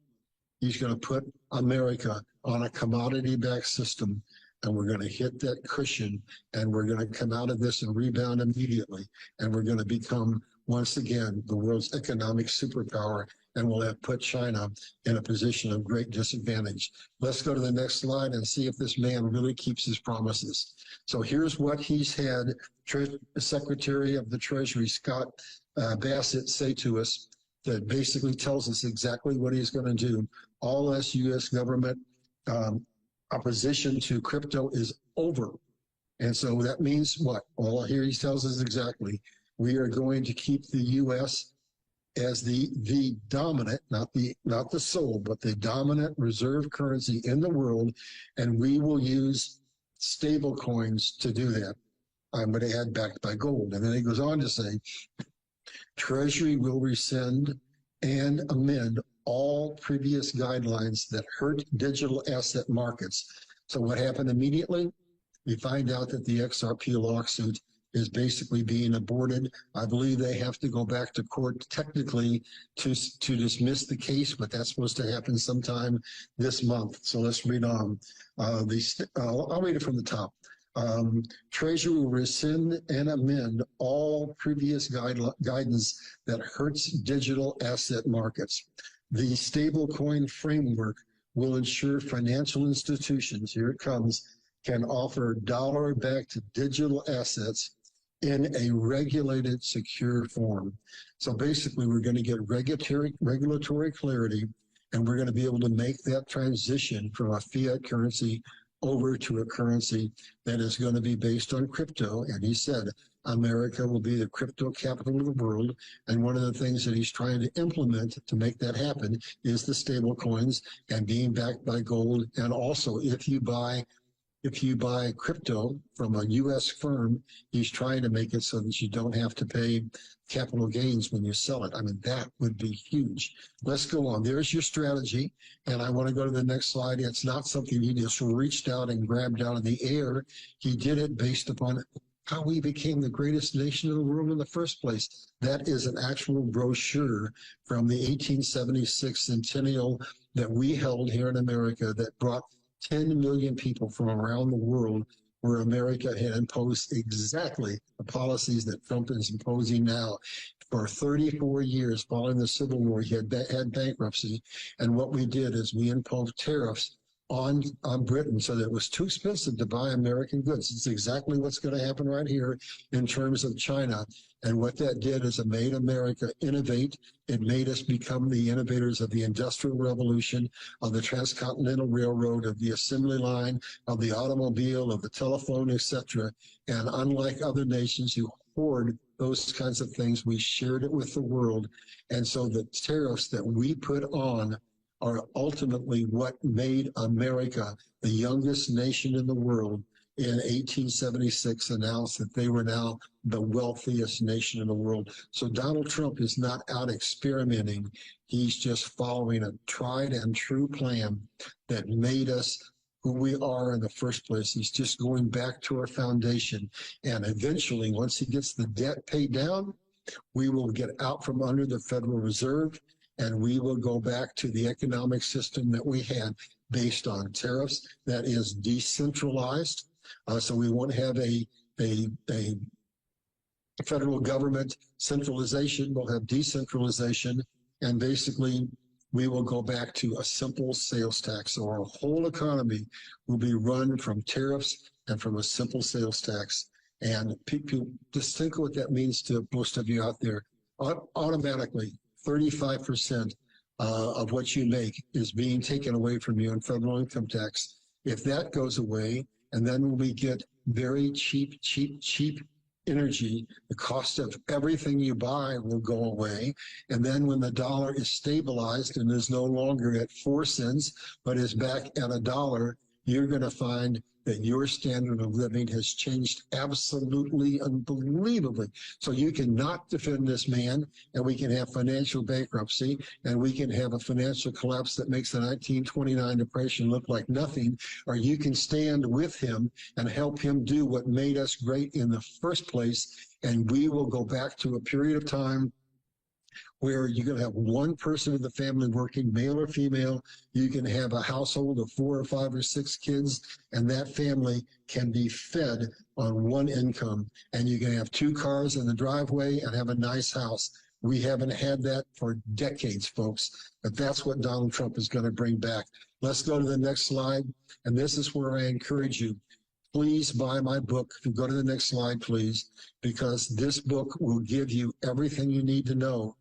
he's going to put America on a commodity-backed system, and we're going to hit that cushion, and we're going to come out of this and rebound immediately, and we're going to become, once again, the world's economic superpower, and we'll have put China in a position of great disadvantage. Let's go to the next slide and see if this man really keeps his promises. So here's what he's had Secretary of the Treasury, Scott Bassett, say to us that basically tells us exactly what he's going to do. All this U.S. government opposition to crypto is over. And so that means what? Well, here he tells us exactly. We are going to keep the U.S. as the dominant, not the sole, but the dominant reserve currency in the world, and we will use stable coins to do that. I'm going to add backed by gold. And then he goes on to say, Treasury will rescind and amend all previous guidelines that hurt digital asset markets. So what happened immediately? We find out that the XRP lawsuit is basically being aborted. I believe they have to go back to court technically to dismiss the case, but that's supposed to happen sometime this month. So let's read on. I'll read it from the top. Treasury will rescind and amend all previous guidance that hurts digital asset markets. The stablecoin framework will ensure financial institutions, here it comes, can offer dollar-backed digital assets in a regulated, secure form. So basically, we're going to get regulatory clarity, and we're going to be able to make that transition from a fiat currency over to a currency that is going to be based on crypto. And he said, America will be the crypto capital of the world. And one of the things that he's trying to implement to make that happen is the stable coins and being backed by gold. And also, if you buy crypto from a U.S. firm, he's trying to make it so that you don't have to pay capital gains when you sell it. I mean, that would be huge. Let's go on. There's your strategy. And I want to go to the next slide. It's not something he just reached out and grabbed out of the air. He did it based upon how we became the greatest nation in the world in the first place. That is an actual brochure from the 1876 centennial that we held here in America that brought 10 million people from around the world, where America had imposed exactly the policies that Trump is imposing now. For 34 years following the Civil War, he had bankruptcy. And what we did is we imposed tariffs on Britain so that it was too expensive to buy American goods. It's exactly what's going to happen right here in terms of China. And what that did is it made America innovate. It made us become the innovators of the Industrial Revolution, of the Transcontinental Railroad, of the assembly line, of the automobile, of the telephone, etc. And unlike other nations who hoard those kinds of things, we shared it with the world. And so the tariffs that we put on are ultimately what made America the youngest nation in the world in 1876, announced that they were now the wealthiest nation in the world. So Donald Trump is not out experimenting. He's just following a tried and true plan that made us who we are in the first place. He's just going back to our foundation. And eventually, once he gets the debt paid down, we will get out from under the Federal Reserve, and we will go back to the economic system that we had based on tariffs that is decentralized. So we won't have a federal government centralization. We'll have decentralization. And basically, we will go back to a simple sales tax. So our whole economy will be run from tariffs and from a simple sales tax. And people, just think of what that means to most of you out there. Automatically, 35% of what you make is being taken away from you in federal income tax. If that goes away, and then when we get very cheap energy, the cost of everything you buy will go away. And then when the dollar is stabilized and is no longer at 4 cents, but is back at $1, you're going to find that your standard of living has changed absolutely unbelievably. So you cannot defend this man, and we can have financial bankruptcy, and we can have a financial collapse that makes the 1929 depression look like nothing, or you can stand with him and help him do what made us great in the first place, and we will go back to a period of time where you're going to have one person in the family working, male or female. You can have a household of 4 or 5 or 6 kids, and that family can be fed on one income. And you can have 2 cars in the driveway and have a nice house. We haven't had that for decades, folks, but that's what Donald Trump is going to bring back. Let's go to the next slide. And this is where I encourage you. Please buy my book. If you go to the next slide, please, because this book will give you everything you need to know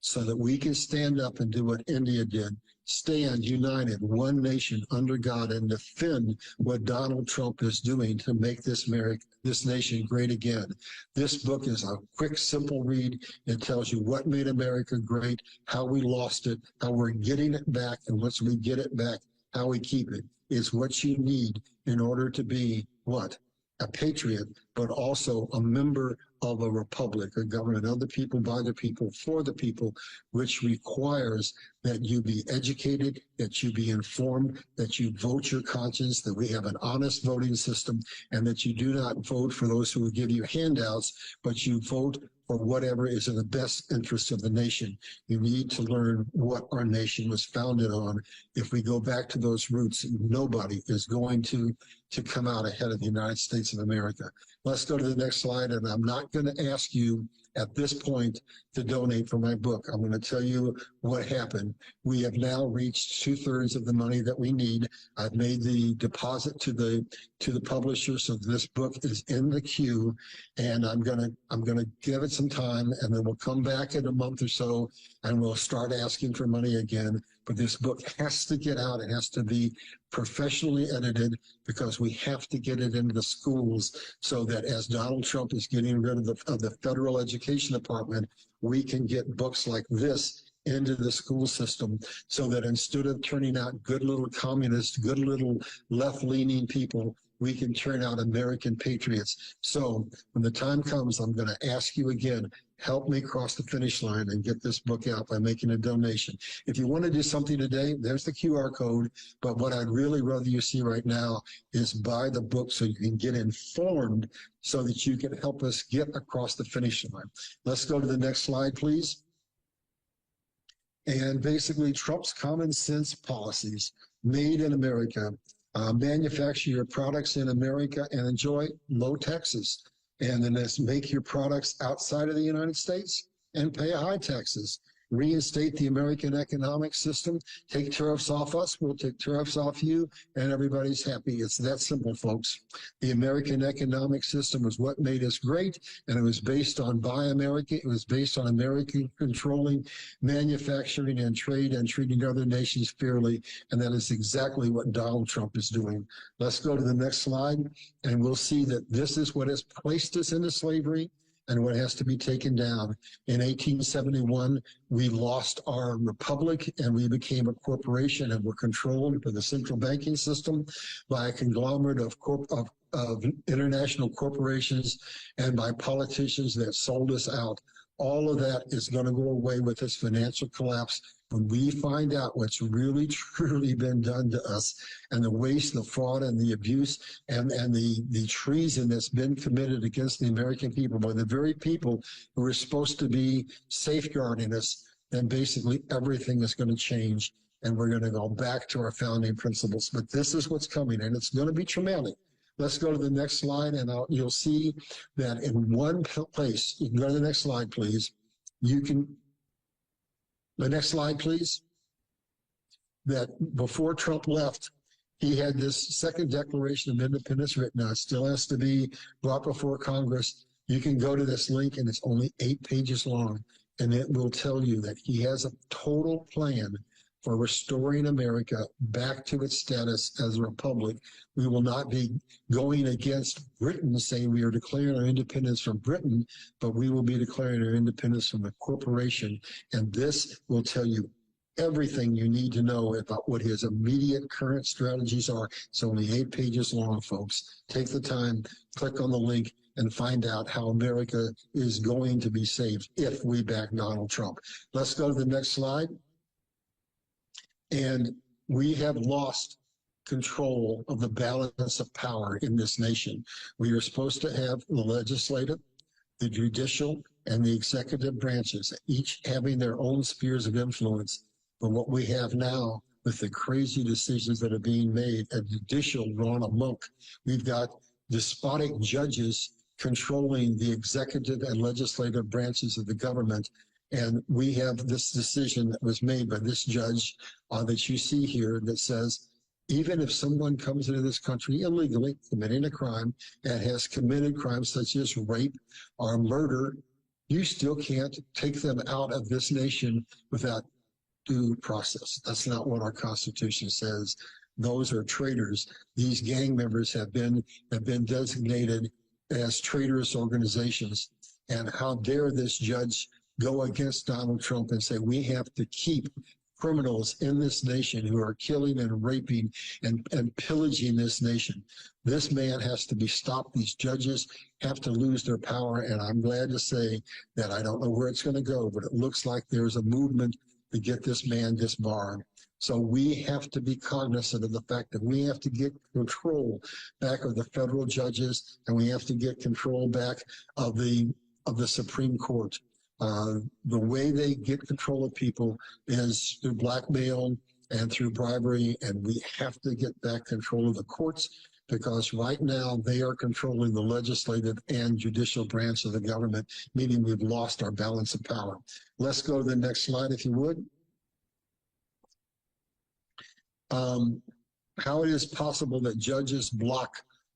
so that we can stand up and do what India did. Stand united, one nation under God, and defend what Donald Trump is doing to make this nation great again. This book is a quick, simple read. It tells you what made America great, how we lost it, how we're getting it back, and once we get it back, how we keep it. It's what you need in order to be what? A patriot, but also a member of a republic, a government of the people, by the people, for the people, which requires that you be educated, that you be informed, that you vote your conscience, that we have an honest voting system, and that you do not vote for those who will give you handouts, but you vote for whatever is in the best interest of the nation. You need to learn what our nation was founded on. If we go back to those roots, nobody is going to come out ahead of the United States of America. Let's go to the next slide, and I'm not going to ask you at this point to donate for my book. I'm going to tell you what happened. We have now reached 2/3 of the money that we need. I've made the deposit to the publisher, so this book is in the queue, and I'm gonna give it some time, and then we'll come back in a month or so, and we'll start asking for money again. But this book has to get out. It has to be professionally edited because we have to get it into the schools so that as Donald Trump is getting rid of the federal education department, we can get books like this into the school system so that instead of turning out good little communists, good little left-leaning people, we can turn out American patriots. So when the time comes, I'm going to ask you again, help me cross the finish line and get this book out by making a donation. If you want to do something today, there's the QR code. But what I'd really rather you see right now is buy the book so you can get informed so that you can help us get across the finish line. Let's go to the next slide, please. And basically, Trump's common sense policies, made in America, manufacture your products in America and enjoy low taxes. And then let's make your products outside of the United States and pay high taxes. Reinstate the American economic system, take tariffs off us, we'll take tariffs off you, and everybody's happy. It's that simple, folks. The American economic system was what made us great, and it was based on Buy America. It was based on American controlling manufacturing and trade and treating other nations fairly, and that is exactly what Donald Trump is doing. Let's go to the next slide, and we'll see that this is what has placed us into slavery and what has to be taken down. In 1871, we lost our republic and we became a corporation and were controlled by the central banking system by a conglomerate of international corporations and by politicians that sold us out. All of that is going to go away with this financial collapse when we find out what's really, truly been done to us and the waste, the fraud, and the abuse and the treason that's been committed against the American people by the very people who are supposed to be safeguarding us, then basically everything is going to change and we're going to go back to our founding principles. But this is what's coming, and it's going to be traumatic. Let's go to the next slide, and you'll see that in one place, you can go to the next slide, please. The next slide, please. That before Trump left, he had this second Declaration of Independence written out. It still has to be brought before Congress. You can go to this link, and it's only 8 pages long, and it will tell you that he has a total plan for restoring America back to its status as a republic. We will not be going against Britain, saying we are declaring our independence from Britain, but we will be declaring our independence from a corporation. And this will tell you everything you need to know about what his immediate current strategies are. It's only 8 pages long, folks. Take the time, click on the link, and find out how America is going to be saved if we back Donald Trump. Let's go to the next slide. And we have lost control of the balance of power in this nation. We are supposed to have the legislative, the judicial, and the executive branches, each having their own spheres of influence. But what we have now with the crazy decisions that are being made, a judicial run amok, we've got despotic judges controlling the executive and legislative branches of the government. And we have this decision that was made by this judge that you see here that says, even if someone comes into this country illegally, committing a crime, and has committed crimes such as rape or murder, you still can't take them out of this nation without due process. That's not what our Constitution says. Those are traitors. These gang members have been designated as traitorous organizations. And how dare this judge go against Donald Trump and say we have to keep criminals in this nation who are killing and raping and pillaging this nation. This man has to be stopped. These judges have to lose their power. And I'm glad to say that I don't know where it's going to go, but it looks like there's a movement to get this man disbarred. So we have to be cognizant of the fact that we have to get control back of the federal judges, and we have to get control back of the Supreme Court. The way they get control of people is through blackmail and through bribery, and we have to get back control of the courts, because right now they are controlling the legislative and judicial branch of the government, meaning we've lost our balance of power. Let's go to the next slide, if you would. How it is possible that judges block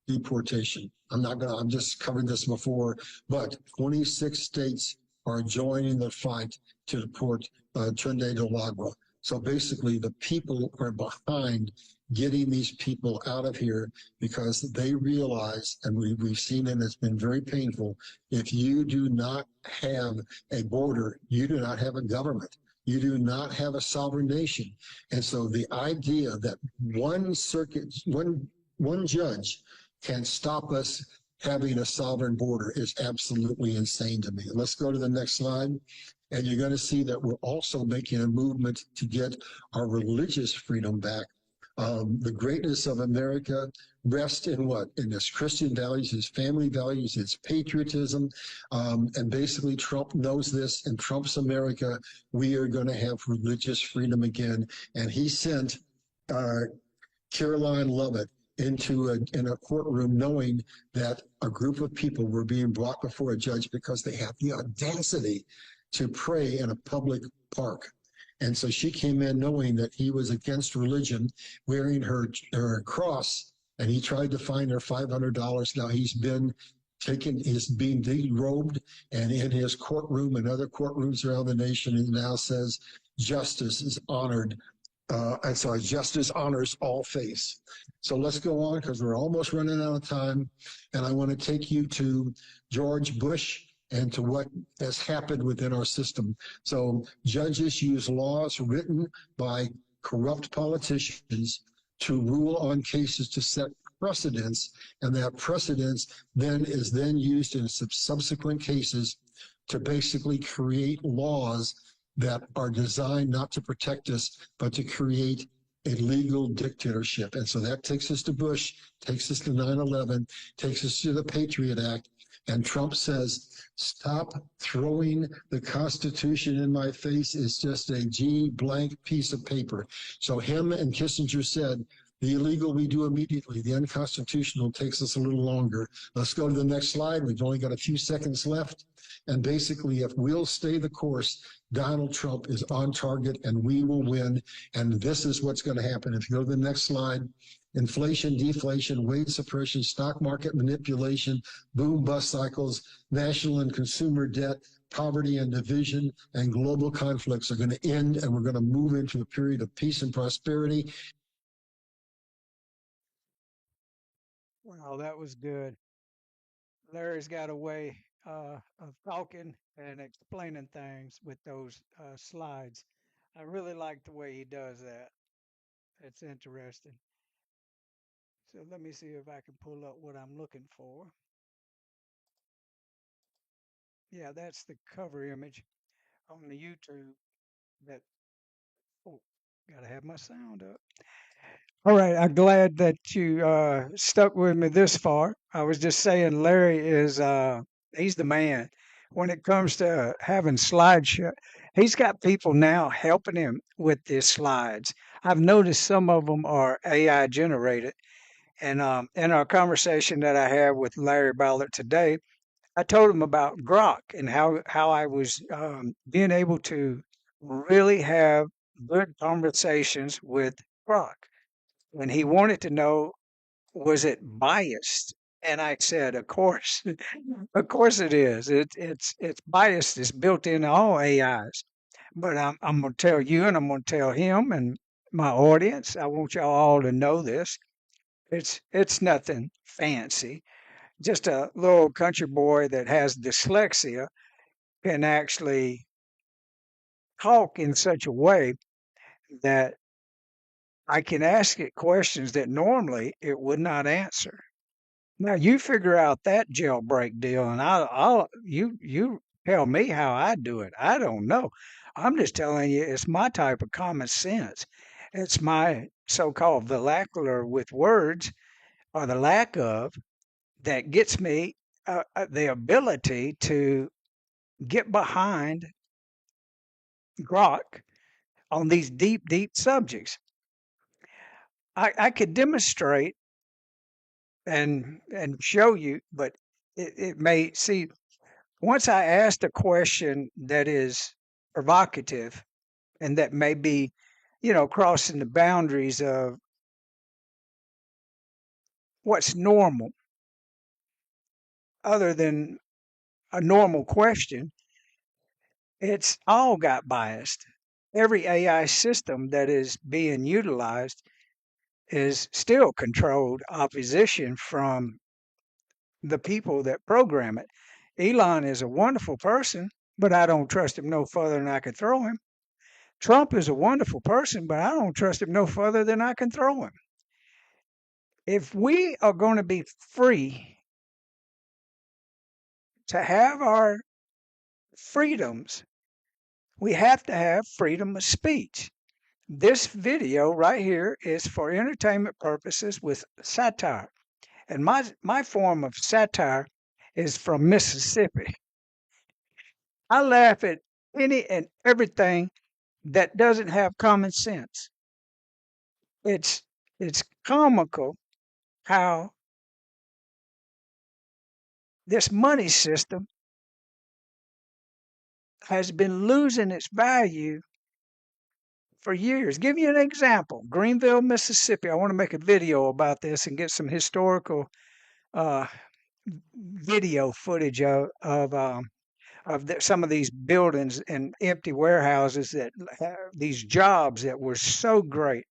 deportation. I've just covered this before, but 26 states are joining the fight to deport Trinidad and Tobago. So basically the people are behind getting these people out of here because they realize, and we've seen it, it's been very painful, if you do not have a border, you do not have a government. You do not have a sovereign nation. And so the idea that one judge can stop us having a sovereign border is absolutely insane to me. Let's go to the next slide. And you're going to see that we're also making a movement to get our religious freedom back. The greatness of America rests in what? In its Christian values, its family values, its patriotism. And basically Trump knows this. In Trump's America, we are going to have religious freedom again. And he sent Caroline Lovett in a courtroom knowing that a group of people were being brought before a judge because they have the audacity to pray in a public park. And so she came in knowing that he was against religion, wearing her cross, and he tried to fine her $500. Now he's being derobed, and in his courtroom and other courtrooms around the nation, he now says justice is honored. Justice honors all faiths. So let's go on because we're almost running out of time. And I want to take you to George Bush and to what has happened within our system. So judges use laws written by corrupt politicians to rule on cases to set precedents, and that precedents is then used in subsequent cases to basically create laws that are designed not to protect us, but to create a legal dictatorship. And so that takes us to Bush, takes us to 9/11, takes us to the Patriot Act. And Trump says, stop throwing the Constitution in my face. It's just a blank piece of paper. So him and Kissinger said, the illegal we do immediately. The unconstitutional takes us a little longer. Let's go to the next slide. We've only got a few seconds left. And basically, if we'll stay the course, Donald Trump is on target and we will win. And this is what's going to happen. If you go to the next slide, inflation, deflation, wage suppression, stock market manipulation, boom bust cycles, national and consumer debt, poverty and division, and global conflicts are going to end, and we're going to move into a period of peace and prosperity. Wow, that was good. Larry's got a way of talking and explaining things with those slides. I really like the way he does that. It's interesting. So let me see if I can pull up what I'm looking for. Yeah, that's the cover image on the YouTube. That oh, gotta have my sound up. All right, I'm glad that you stuck with me this far. I was just saying, Larry is he's the man. when it comes to having slideshow. He's got people now helping him with his slides. I've noticed some of them are AI generated. And in our conversation that I had with Larry Ballard today, I told him about Grok and how I was being able to really have good conversations with Grok. And he wanted to know, was it biased? And I said, of course, of course it is. It's biased. It's built in all AIs. But I'm going to tell you, and I'm going to tell him and my audience. I want y'all all to know this. It's nothing fancy. Just a little country boy that has dyslexia can actually talk in such a way that I can ask it questions that normally it would not answer. Now you figure out that jailbreak deal, and you tell me how I do it. I don't know. I'm just telling you, it's my type of common sense. It's my so-called vernacular with words, or the lack of, that gets me the ability to get behind Grok on these deep, deep subjects. I could demonstrate and show you, but it may see once I asked a question that is provocative and that may be, crossing the boundaries of what's normal, other than a normal question, it's all got biased. Every AI system that is being utilized is still controlled opposition from the people that program it. Elon is a wonderful person, but I don't trust him no further than I can throw him. Trump is a wonderful person, but I don't trust him no further than I can throw him. If we are going to be free to have our freedoms, we have to have freedom of speech. This video right here is for entertainment purposes with satire. And my form of satire is from Mississippi. I laugh at any and everything that doesn't have common sense. It's it's comical how this money system has been losing its value for years. Give you an example. Greenville, Mississippi. I want to make a video about this and get some historical uh, video footage of some of these buildings and empty warehouses that have these jobs that were so great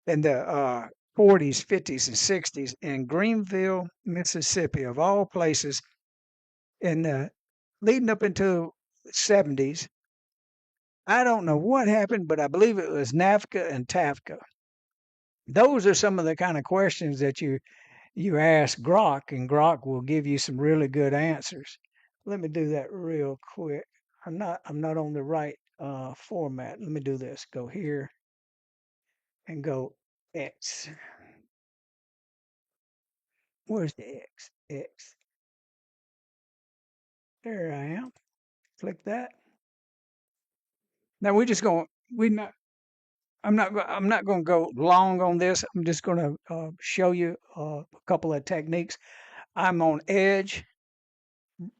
in the 40s, 50s, and 60s in Greenville, Mississippi, of all places, in the leading up into the 70s. I don't know what happened, but I believe it was NAFTA and TAFTA. Those are some of the kind of questions that you ask Grok, and Grok will give you some really good answers. Let me do that real quick. I'm not on the right format. Let me do this. Go here and go X. Where's the X? X. There I am. Click that. Now we're just going. We not. I'm not going to go long on this. I'm just going to show you a couple of techniques. I'm on Edge,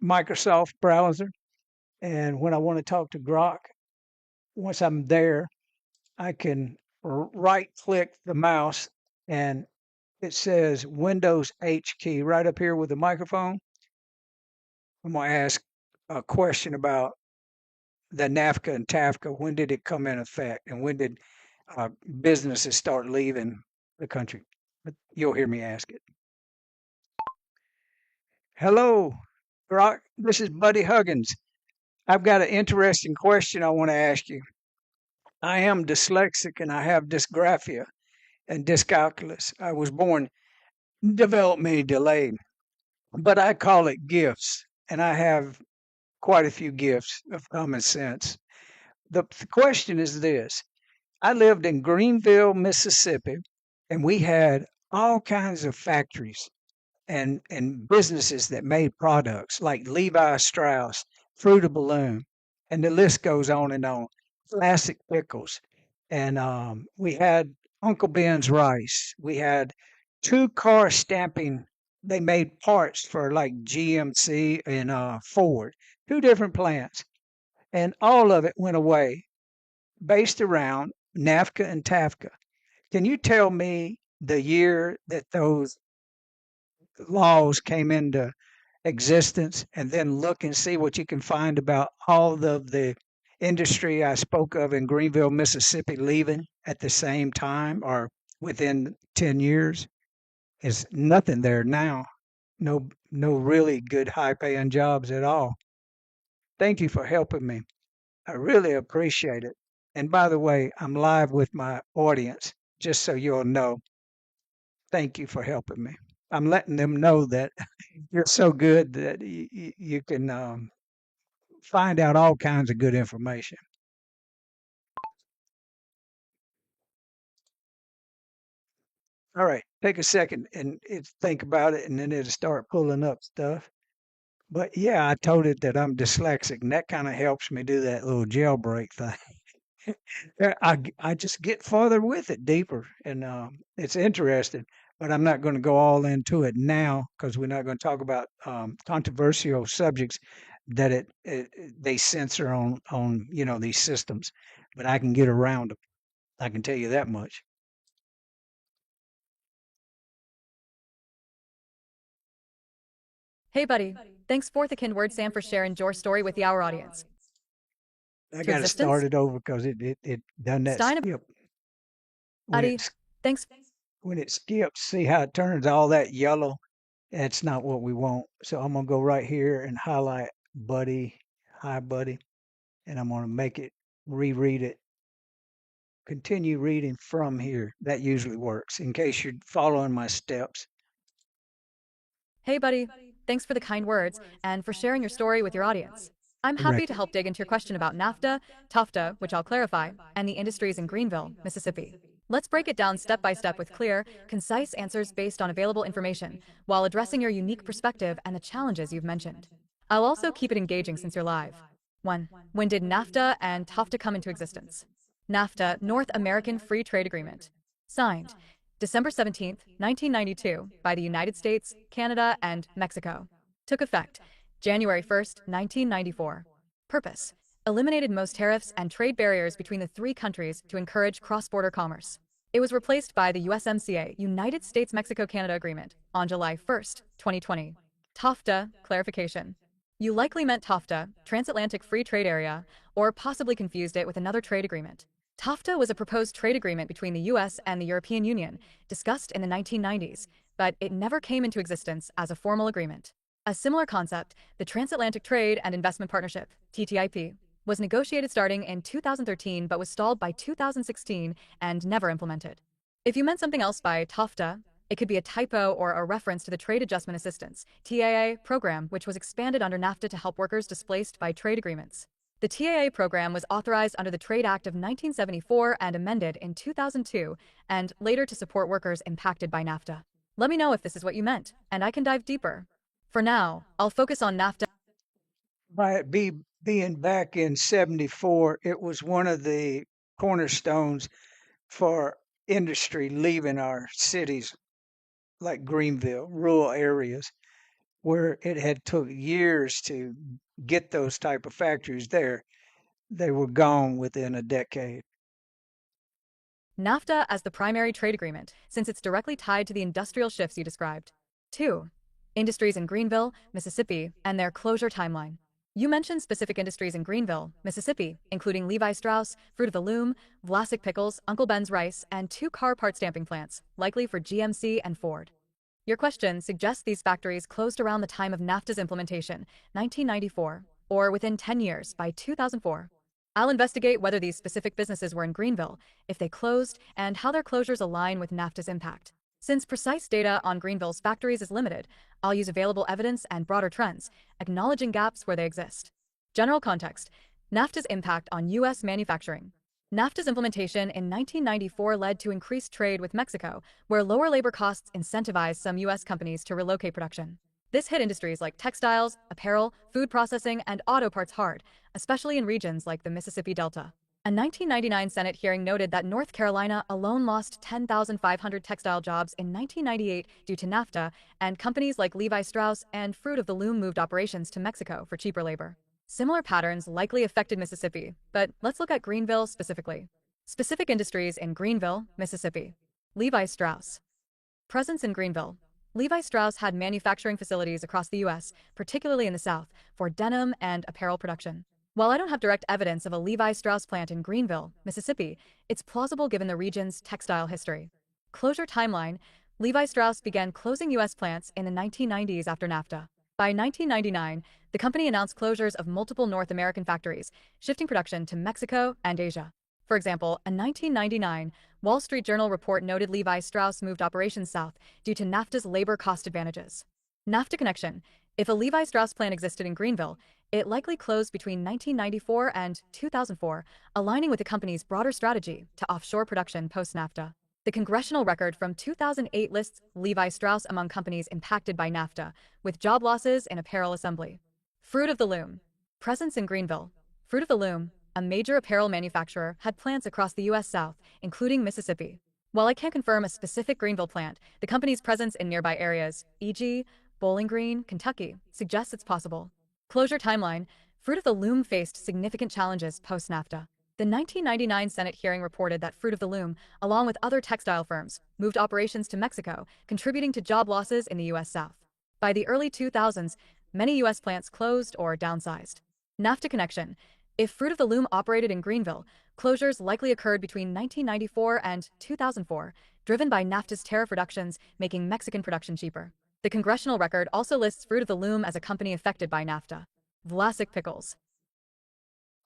Microsoft browser, and when I want to talk to Grok, once I'm there, I can right click the mouse and it says Windows H key right up here with the microphone. I'm going to ask a question about the NAFTA and TAFTA. When did it come in effect? And when did businesses start leaving the country? But you'll hear me ask it. Hello, Grok. This is Buddy Huggins. I've got an interesting question I want to ask you. I am dyslexic and I have dysgraphia and dyscalculus. I was born developmentally delayed, but I call it gifts, and I have quite a few gifts of common sense. The question is this: I lived in Greenville, Mississippi, and we had all kinds of factories and businesses that made products like Levi Strauss, Fruit of Balloon, and the list goes on and on. Classic pickles, and we had Uncle Ben's rice. We had two car stamping. They made parts for like GMC and Ford, two different plants, and all of it went away based around NAFTA and TAFTA. Can you tell me the year that those laws came into existence, and then look and see what you can find about all of the industry I spoke of in Greenville, Mississippi, leaving at the same time or within 10 years? Is nothing there now. No really good high paying jobs at all. Thank you for helping me. I really appreciate it. And by the way, I'm live with my audience, just so you'll know. Thank you for helping me. I'm letting them know that you're so good that you can find out all kinds of good information. All right, take a second and think about it, and then it'll start pulling up stuff. But yeah, I told it that I'm dyslexic, and that kind of helps me do that little jailbreak thing. I just get farther with it, deeper, and it's interesting. But I'm not going to go all into it now because we're not going to talk about controversial subjects that they censor on these systems. But I can get around them. I can tell you that much. Hey, buddy. Thanks for the kind word, Sam, for sharing your story with our audience. I To got to start existence? it over because it done that Stein, skip when buddy. it's Thanks. when it skips. See how it turns all that yellow? That's not what we want. So I'm gonna go right here and highlight Buddy, hi Buddy, and I'm gonna make it reread it. Continue reading from here. That usually works in case you're following my steps. Hey, buddy. Thanks for the kind words and for sharing your story with your audience. I'm happy Correct. to help dig into your question about NAFTA, TAFTA, which I'll clarify, and the industries in Greenville, Mississippi. Let's break it down step by step with clear, concise answers based on available information, while addressing your unique perspective and the challenges you've mentioned. I'll also keep it engaging since you're live. 1. When did NAFTA and TAFTA come into existence? NAFTA, North American Free Trade Agreement. Signed December 17, 1992, by the United States, Canada, and Mexico. Took effect January 1st, 1994. Purpose: eliminated most tariffs and trade barriers between the three countries to encourage cross-border commerce. It was replaced by the USMCA, United States-Mexico-Canada Agreement, on July 1st, 2020. TAFTA, clarification. You likely meant TAFTA, Transatlantic Free Trade Area, or possibly confused it with another trade agreement. TAFTA was a proposed trade agreement between the US and the European Union, discussed in the 1990s, but it never came into existence as a formal agreement. A similar concept, the Transatlantic Trade and Investment Partnership, TTIP, was negotiated starting in 2013 but was stalled by 2016 and never implemented. If you meant something else by TAFTA, it could be a typo or a reference to the Trade Adjustment Assistance, TAA, program, which was expanded under NAFTA to help workers displaced by trade agreements. The TAA program was authorized under the Trade Act of 1974 and amended in 2002, and later to support workers impacted by NAFTA. Let me know if this is what you meant, and I can dive deeper. For now, I'll focus on NAFTA. By it being back in '74, it was one of the cornerstones for industry leaving our cities like Greenville, rural areas, where it had took years to get those type of factories there. They were gone within a decade. NAFTA as the primary trade agreement, since it's directly tied to the industrial shifts you described. 2. Industries in Greenville, Mississippi, and their closure timeline. You mentioned specific industries in Greenville, Mississippi, including Levi Strauss, Fruit of the Loom, Vlasic Pickles, Uncle Ben's Rice, and 2 car part stamping plants, likely for GMC and Ford. Your question suggests these factories closed around the time of NAFTA's implementation, 1994, or within 10 years, by 2004. I'll investigate whether these specific businesses were in Greenville, if they closed, and how their closures align with NAFTA's impact. Since precise data on Greenville's factories is limited, I'll use available evidence and broader trends, acknowledging gaps where they exist. General context: NAFTA's impact on U.S. manufacturing. NAFTA's implementation in 1994 led to increased trade with Mexico, where lower labor costs incentivized some U.S. companies to relocate production. This hit industries like textiles, apparel, food processing, and auto parts hard, especially in regions like the Mississippi Delta. A 1999 Senate hearing noted that North Carolina alone lost 10,500 textile jobs in 1998 due to NAFTA, and companies like Levi Strauss and Fruit of the Loom moved operations to Mexico for cheaper labor. Similar patterns likely affected Mississippi, but let's look at Greenville specifically. Specific industries in Greenville, Mississippi. Levi Strauss. Presence in Greenville. Levi Strauss had manufacturing facilities across the U.S., particularly in the South, for denim and apparel production. While I don't have direct evidence of a Levi Strauss plant in Greenville, Mississippi, it's plausible given the region's textile history. Closure timeline. Levi Strauss began closing U.S. plants in the 1990s after NAFTA. By 1999, the company announced closures of multiple North American factories, shifting production to Mexico and Asia. For example, a 1999 Wall Street Journal report noted Levi Strauss moved operations south due to NAFTA's labor cost advantages. NAFTA connection. If a Levi Strauss plant existed in Greenville, it likely closed between 1994 and 2004, aligning with the company's broader strategy to offshore production post-NAFTA. The congressional record from 2008 lists Levi Strauss among companies impacted by NAFTA, with job losses in apparel assembly. Fruit of the Loom. Presence in Greenville. Fruit of the Loom, a major apparel manufacturer, had plants across the U.S. South, including Mississippi. While I can't confirm a specific Greenville plant, the company's presence in nearby areas, e.g., Bowling Green, Kentucky, suggests it's possible. Closure timeline. Fruit of the Loom faced significant challenges post-NAFTA. The 1999 Senate hearing reported that Fruit of the Loom, along with other textile firms, moved operations to Mexico, contributing to job losses in the U.S. South. By the early 2000s, many U.S. plants closed or downsized. NAFTA connection. If Fruit of the Loom operated in Greenville, closures likely occurred between 1994 and 2004, driven by NAFTA's tariff reductions, making Mexican production cheaper. The congressional record also lists Fruit of the Loom as a company affected by NAFTA. Vlasic Pickles.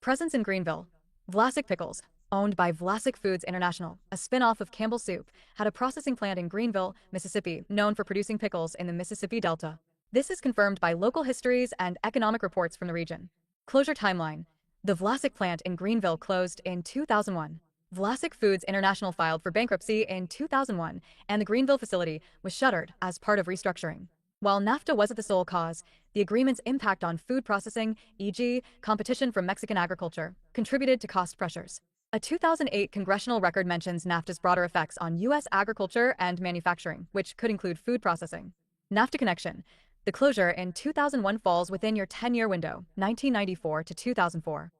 Presence in Greenville. Vlasic Pickles, owned by Vlasic Foods International, a spin-off of Campbell's Soup, had a processing plant in Greenville, Mississippi, known for producing pickles in the Mississippi Delta. This is confirmed by local histories and economic reports from the region. Closure timeline. The Vlasic plant in Greenville closed in 2001. Vlasic Foods International filed for bankruptcy in 2001, and the Greenville facility was shuttered as part of restructuring. While NAFTA wasn't the sole cause, the agreement's impact on food processing, e.g., competition from Mexican agriculture, contributed to cost pressures. A 2008 congressional record mentions NAFTA's broader effects on U.S. agriculture and manufacturing, which could include food processing. NAFTA connection. The closure in 2001 falls within your 10-year window, 1994 to 2004.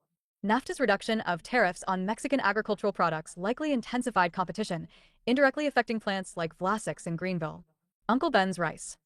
NAFTA's reduction of tariffs on Mexican agricultural products likely intensified competition, indirectly affecting plants like Vlasic's in Greenville. Uncle Ben's Rice.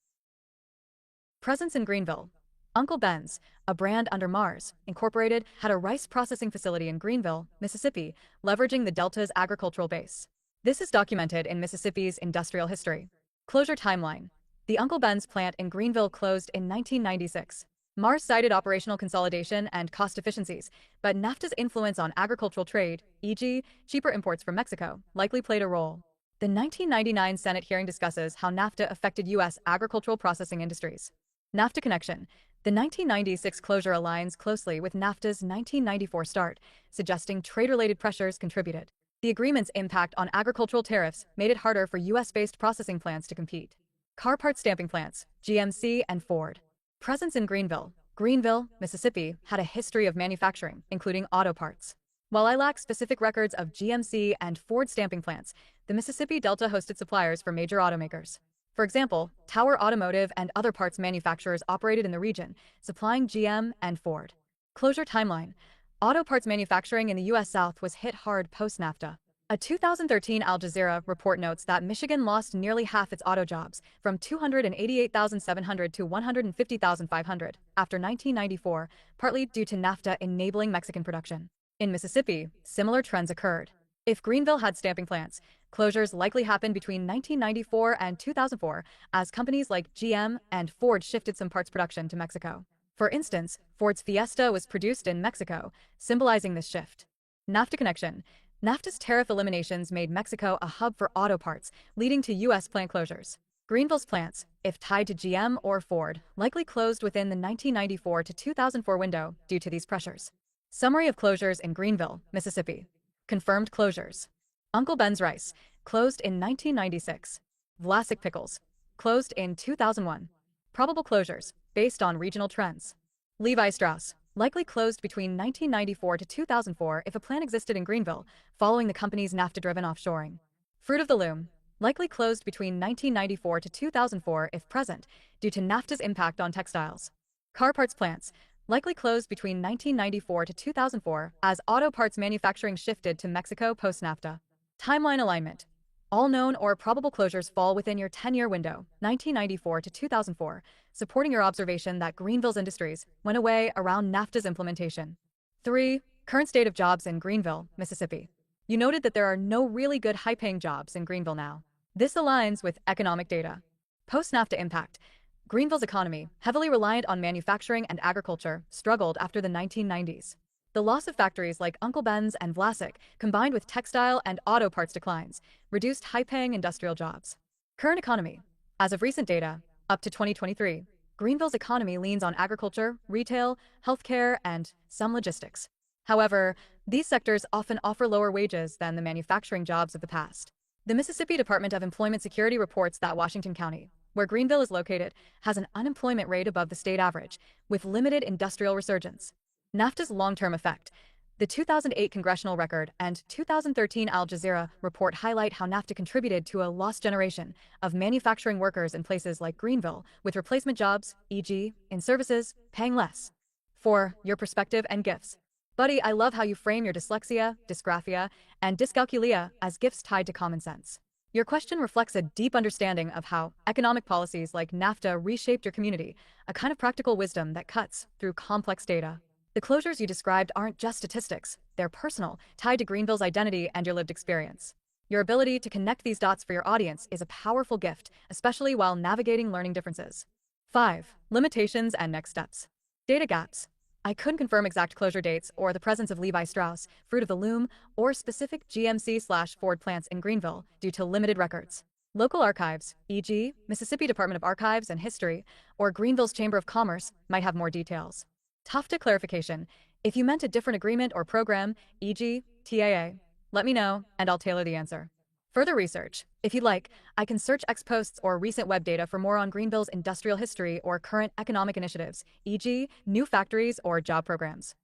Presence in Greenville. Uncle Ben's, a brand under Mars, Incorporated, had a rice processing facility in Greenville, Mississippi, leveraging the Delta's agricultural base. This is documented in Mississippi's industrial history. Closure timeline. The Uncle Ben's plant in Greenville closed in 1996. Mars cited operational consolidation and cost efficiencies, but NAFTA's influence on agricultural trade, e.g., cheaper imports from Mexico, likely played a role. The 1999 Senate hearing discusses how NAFTA affected U.S. agricultural processing industries. NAFTA connection. The 1996 closure aligns closely with NAFTA's 1994 start, suggesting trade-related pressures contributed. The agreement's impact on agricultural tariffs made it harder for U.S.-based processing plants to compete. Car part stamping plants, GMC and Ford. Presence in Greenville. Greenville, Mississippi, had a history of manufacturing, including auto parts. While I lack specific records of GMC and Ford stamping plants, the Mississippi Delta hosted suppliers for major automakers. For example, Tower Automotive and other parts manufacturers operated in the region, supplying GM and Ford. Closure timeline. Auto parts manufacturing in the U.S. South was hit hard post-NAFTA. A 2013 Al Jazeera report notes that Michigan lost nearly half its auto jobs, from 288,700 to 150,500, after 1994, partly due to NAFTA enabling Mexican production. In Mississippi, similar trends occurred. If Greenville had stamping plants, closures likely happened between 1994 and 2004, as companies like GM and Ford shifted some parts production to Mexico. For instance, Ford's Fiesta was produced in Mexico, symbolizing this shift. NAFTA connection. NAFTA's tariff eliminations made Mexico a hub for auto parts, leading to U.S. plant closures. Greenville's plants, if tied to GM or Ford, likely closed within the 1994 to 2004 window due to these pressures. Summary of closures in Greenville, Mississippi. Confirmed closures. Uncle Ben's Rice, closed in 1996. Vlasic Pickles, closed in 2001. Probable closures, based on regional trends. Levi Strauss, likely closed between 1994 to 2004 if a plan existed in Greenville, following the company's NAFTA-driven offshoring. Fruit of the Loom, likely closed between 1994 to 2004 if present, due to NAFTA's impact on textiles. Car parts plants, likely closed between 1994 to 2004 as auto parts manufacturing shifted to Mexico post-NAFTA. Timeline alignment. All known or probable closures fall within your 10-year window, 1994 to 2004, supporting your observation that Greenville's industries went away around NAFTA's implementation. 3. Current state of jobs in Greenville, Mississippi. You noted that there are no really good high-paying jobs in Greenville now. This aligns with economic data. Post-NAFTA impact. Greenville's economy, heavily reliant on manufacturing and agriculture, struggled after the 1990s. The loss of factories like Uncle Ben's and Vlasic, combined with textile and auto parts declines, reduced high-paying industrial jobs. Current economy. As of recent data, up to 2023, Greenville's economy leans on agriculture, retail, healthcare, and some logistics. However, these sectors often offer lower wages than the manufacturing jobs of the past. The Mississippi Department of Employment Security reports that Washington County, where Greenville is located, has an unemployment rate above the state average, with limited industrial resurgence. NAFTA's long-term effect. The 2008 Congressional Record and 2013 Al Jazeera report highlight how NAFTA contributed to a lost generation of manufacturing workers in places like Greenville, with replacement jobs, e.g., in services, paying less. 4. Your perspective and gifts. Buddy, I love how you frame your dyslexia, dysgraphia, and dyscalculia as gifts tied to common sense. Your question reflects a deep understanding of how economic policies like NAFTA reshaped your community, a kind of practical wisdom that cuts through complex data. The closures you described aren't just statistics, they're personal, tied to Greenville's identity and your lived experience. Your ability to connect these dots for your audience is a powerful gift, especially while navigating learning differences. 5. Limitations and next steps. Data gaps. I couldn't confirm exact closure dates or the presence of Levi Strauss, Fruit of the Loom, or specific GMC/Ford plants in Greenville due to limited records. Local archives, e.g., Mississippi Department of Archives and History, or Greenville's Chamber of Commerce, might have more details. TAFTA clarification. If you meant a different agreement or program, e.g., TAA, let me know and I'll tailor the answer. Further research. If you'd like, I can search X posts or recent web data for more on Greenville's industrial history or current economic initiatives, e.g., new factories or job programs.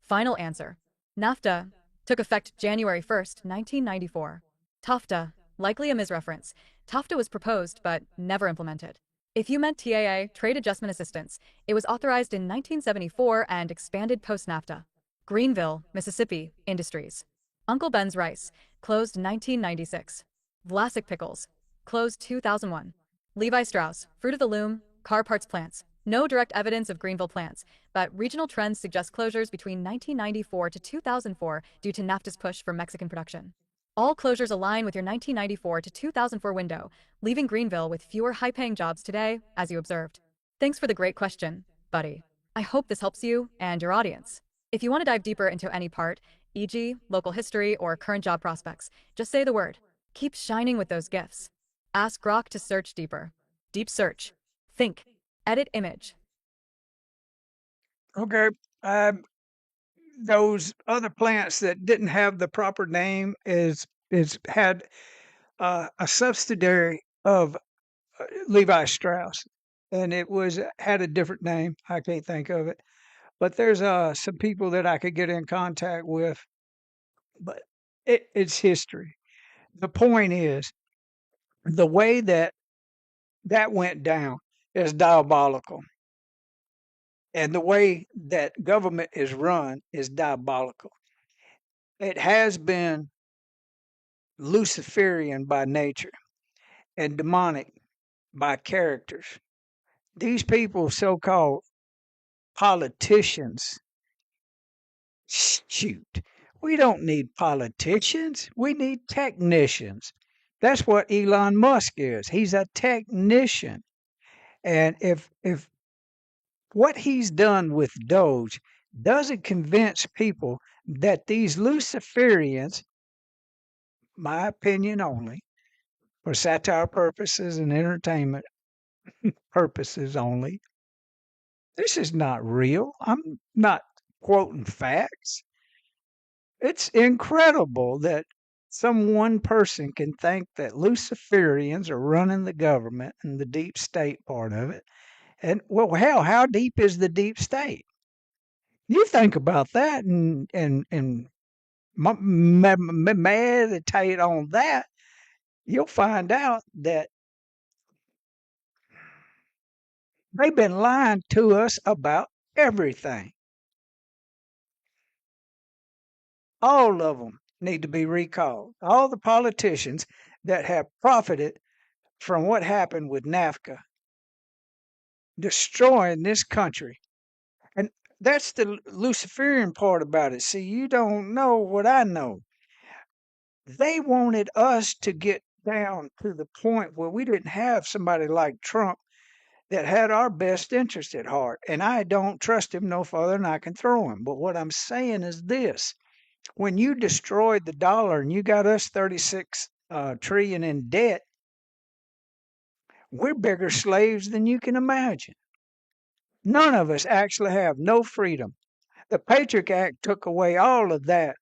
Final answer. NAFTA took effect January 1, 1994. TAFTA, likely a misreference. TAFTA was proposed but never implemented. If you meant TAA, Trade Adjustment Assistance, it was authorized in 1974 and expanded post-NAFTA. Greenville, Mississippi, Industries. Uncle Ben's Rice, closed 1996. Vlasic Pickles, closed 2001. Levi Strauss, Fruit of the Loom, car parts plants. No direct evidence of Greenville plants, but regional trends suggest closures between 1994 to 2004 due to NAFTA's push for Mexican production. All closures align with your 1994 to 2004 window, leaving Greenville with fewer high-paying jobs today, as you observed. Thanks for the great question, Buddy. I hope this helps you and your audience. If you want to dive deeper into any part, e.g., local history or current job prospects, just say the word. Keep shining with those gifts. Ask Grok to search deeper. Deep search. Think. Edit image. Okay. Those other plants that didn't have the proper name is had a subsidiary of Levi Strauss, and it had a different name. I can't think of it, but there's some people that I could get in contact with, but it's history. The point is, the way that went down is diabolical, and the way that government is run is diabolical. It has been Luciferian by nature and demonic by characters. These people, so-called politicians, shoot, we don't need politicians. We need technicians. That's what Elon Musk is. He's a technician. And if what he's done with Doge doesn't convince people that these Luciferians, my opinion only, for satire purposes and entertainment purposes only, this is not real. I'm not quoting facts. It's incredible that some one person can think that Luciferians are running the government and the deep state part of it, And well, hell, how deep is the deep state? You think about that and meditate on that, you'll find out that they've been lying to us about everything. All of them need to be recalled. All the politicians that have profited from what happened with NAFTA, destroying this country. And that's the Luciferian part about it. See, you don't know what I know. They wanted us to get down to the point where we didn't have somebody like Trump that had our best interest at heart. And I don't trust him no further than I can throw him. But what I'm saying is this: when you destroyed the dollar and you got us 36 trillion in debt, we're bigger slaves than you can imagine. None of us actually have no freedom. The Patriot Act took away all of that.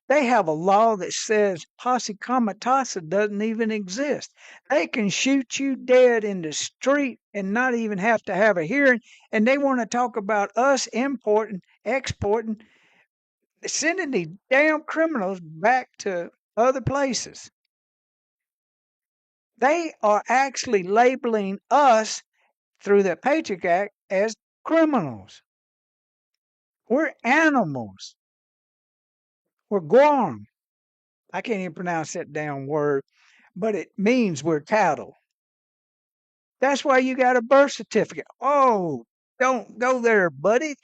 They have a law that says posse comitatus doesn't even exist. They can shoot you dead in the street and not even have to have a hearing. And they want to talk about us importing, exporting, sending these damn criminals back to other places. They are actually labeling us through the Patriot Act as criminals. We're animals. We're Guam. I can't even pronounce that damn word, but it means we're cattle. That's why you got a birth certificate. Oh, don't go there, buddy.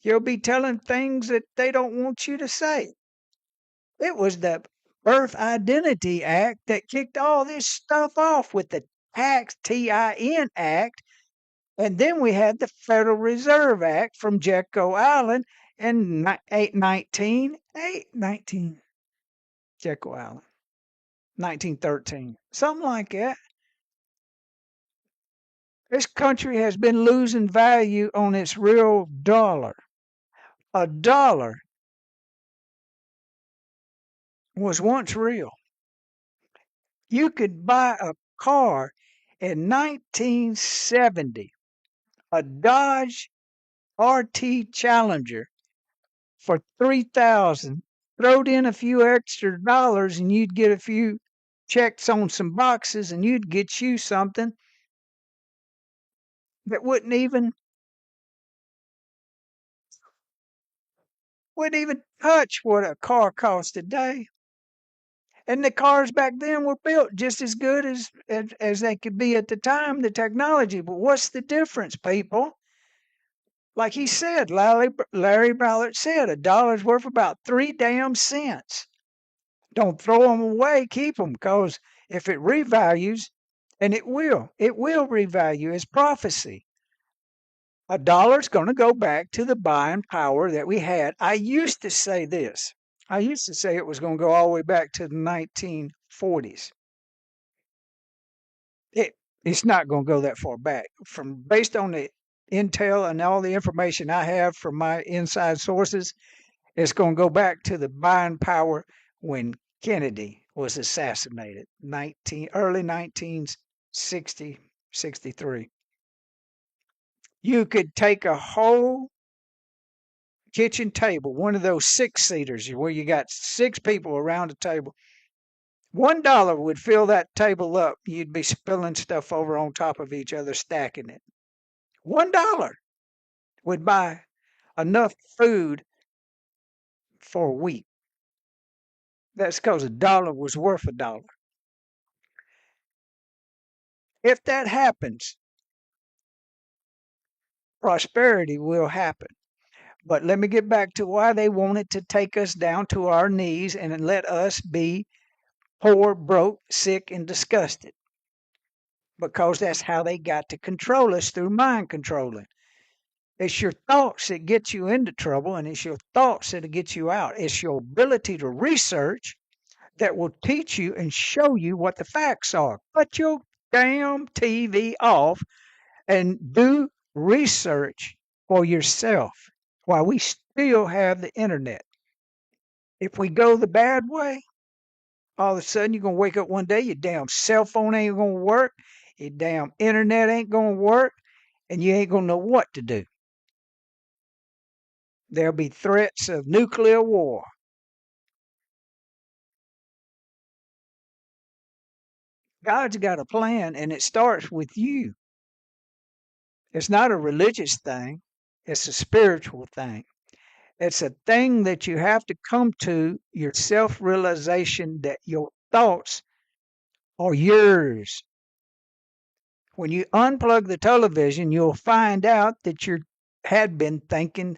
You'll be telling things that they don't want you to say. It was the Birth Identity Act that kicked all this stuff off with the Tax TIN Act. And then we had the Federal Reserve Act from Jekyll Island in 19 Jekyll Island, 1913, something like that. This country has been losing value on its real dollar. A dollar was once real. You could buy a car in 1970, a Dodge RT Challenger for 3,000. Throwed in a few extra dollars and you'd get a few checks on some boxes and you'd get you something that wouldn't even touch what a car costs today. And the cars back then were built just as good as they could be at the time, the technology. But what's the difference, people? Like he said, Larry Ballard said, a dollar's worth about 3 damn cents. Don't throw them away, keep them, because if it revalues, and it will revalue as prophecy. A dollar's going to go back to the buying power that we had. I used to say this. I used to say it was going to go all the way back to the 1940s. It's not going to go that far back. Based on the intel and all the information I have from my inside sources, it's going to go back to the buying power when Kennedy was assassinated, early 1960, 63. You could take a whole kitchen table, one of those 6-seaters where you got 6 people around a table. $1 would fill that table up. You'd be spilling stuff over on top of each other, stacking it. $1 would buy enough food for a week. That's because a dollar was worth a dollar. If that happens, prosperity will happen. But let me get back to why they wanted to take us down to our knees and let us be poor, broke, sick, and disgusted. Because that's how they got to control us, through mind controlling. It's your thoughts that get you into trouble, and it's your thoughts that get you out. It's your ability to research that will teach you and show you what the facts are. Put your damn TV off and do research for yourself while we still have the internet. If we go the bad way, all of a sudden you're going to wake up one day, your damn cell phone ain't going to work, your damn internet ain't going to work, and you ain't going to know what to do. There'll be threats of nuclear war. God's got a plan, and it starts with you. It's not a religious thing, it's a spiritual thing. It's a thing that you have to come to your self realization that your thoughts are yours. When you unplug the television, you'll find out that you had been thinking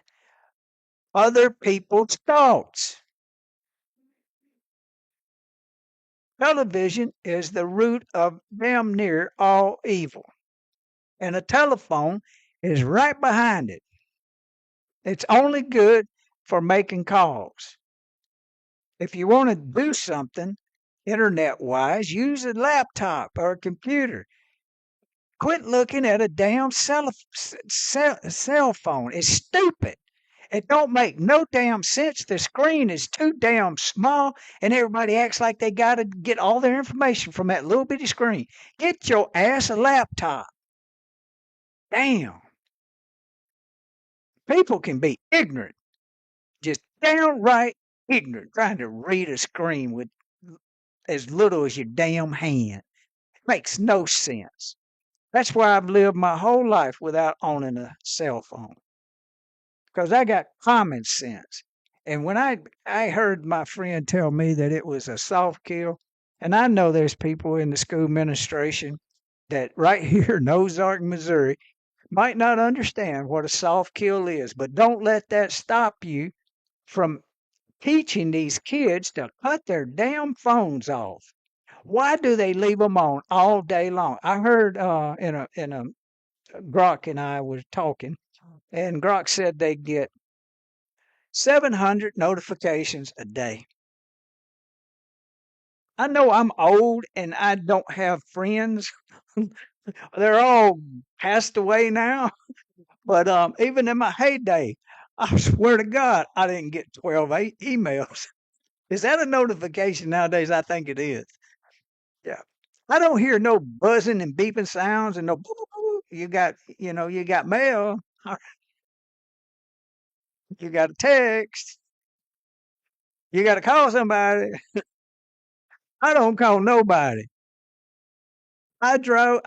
other people's thoughts. Television is the root of damn near all evil, and a telephone is right behind it. It's only good for making calls. If you want to do something internet wise, use a laptop or a computer. Quit looking at a damn cell phone. It's stupid. It don't make no damn sense. The screen is too damn small, and everybody acts like they got to get all their information from that little bitty screen. Get your ass a laptop. Damn. People can be ignorant, just downright ignorant, trying to read a screen with as little as your damn hand. It makes no sense. That's why I've lived my whole life without owning a cell phone, because I got common sense. And when I heard my friend tell me that it was a soft kill, and I know there's people in the school administration that right here in Ozark, Missouri, might not understand what a soft kill is, but don't let that stop you from teaching these kids to cut their damn phones off. Why do they leave them on all day long? I heard in a Grok and I was talking, and Grok said they get 700 notifications a day. I know I'm old and I don't have friends. They're all passed away now. But even in my heyday, I swear to God, I didn't get 12 emails. Is that a notification nowadays? I think it is. Yeah. I don't hear no buzzing and beeping sounds and no boo, boo, boo. You got mail. You got a text. You got to call somebody. I don't call nobody. I drove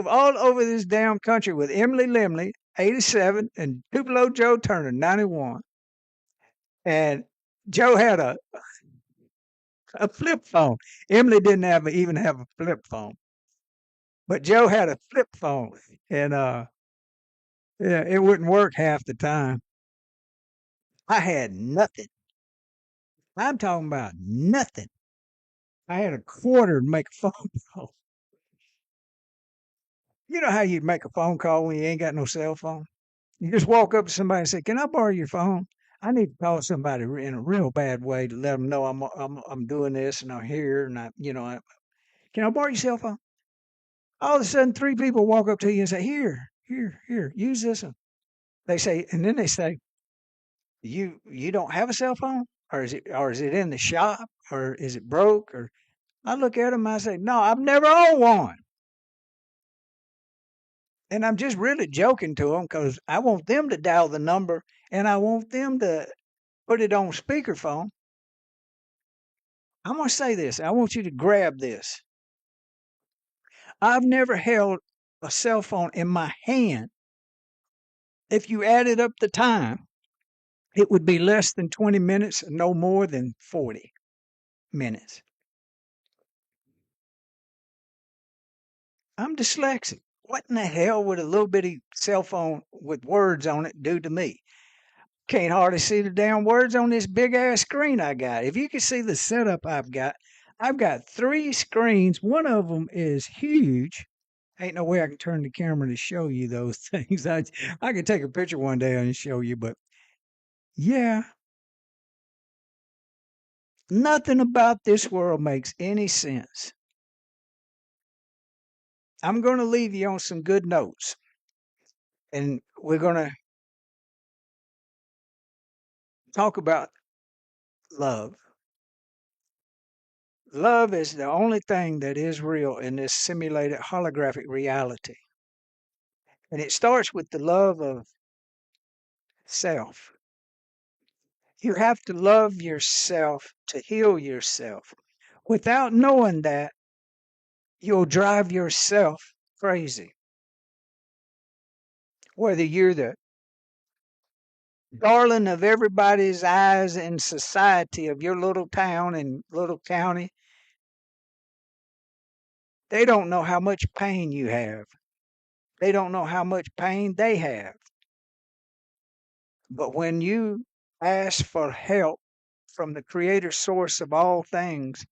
all over this damn country with Emily Limley, 87, and Tupelo Joe Turner, 91. And Joe had a flip phone. Emily didn't even have a flip phone, but Joe had a flip phone, and yeah, it wouldn't work half the time. I had nothing. I'm talking about nothing. I had a quarter to make a phone call. You know how you make a phone call when you ain't got no cell phone? You just walk up to somebody and say, "Can I borrow your phone? I need to call somebody in a real bad way to let them know I'm doing this and I'm here and can I borrow your cell phone?" All of a sudden, three people walk up to you and say, "Here, here, here, use this one." They say, and then they say, "You don't have a cell phone, or is it in the shop, or is it broke?" Or I look at them and I say, "No, I've never owned one." And I'm just really joking to them because I want them to dial the number and I want them to put it on speakerphone. I'm going to say this. I want you to grab this. I've never held a cell phone in my hand. If you added up the time, it would be less than 20 minutes, no more than 40 minutes. I'm dyslexic. What in the hell would a little bitty cell phone with words on it do to me? Can't hardly see the damn words on this big ass screen I got. If you can see the setup I've got 3 screens. One of them is huge. Ain't no way I can turn the camera to show you those things. I could take a picture one day and show you, but yeah, nothing about this world makes any sense. I'm going to leave you on some good notes, and we're going to talk about love. Love is the only thing that is real in this simulated holographic reality. And it starts with the love of self. You have to love yourself to heal yourself. Without knowing that, you'll drive yourself crazy. Whether you're the darling of everybody's eyes in society of your little town and little county, they don't know how much pain you have. They don't know how much pain they have. But when you ask for help from the creator source of all things,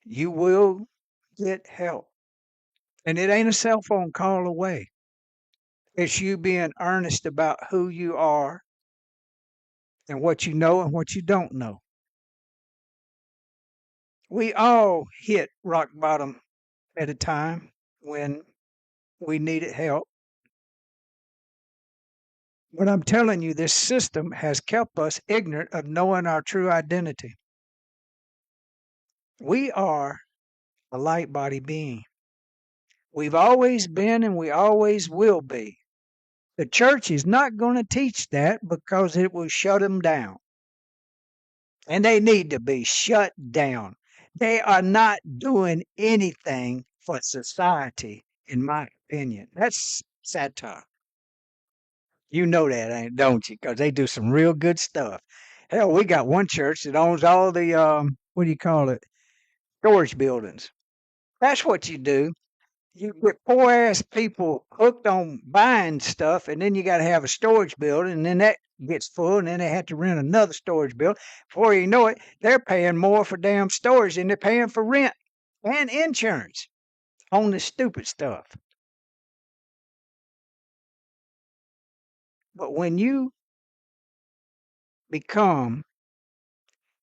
you will get help. And it ain't a cell phone call away. It's you being earnest about who you are and what you know and what you don't know. We all hit rock bottom at a time when we needed help. But I'm telling you, this system has kept us ignorant of knowing our true identity. We are a light body being. We've always been and we always will be. The church is not going to teach that because it will shut them down. And they need to be shut down. They are not doing anything for society, in my opinion. That's satire. You know that, don't you? Because they do some real good stuff. Hell, we got one church that owns all the, what do you call it, storage buildings. That's what you do. You get poor ass people hooked on buying stuff, and then you got to have a storage building, and then that gets full, and then they have to rent another storage building. Before you know it, they're paying more for damn storage than they're paying for rent and insurance on this stupid stuff. But when you become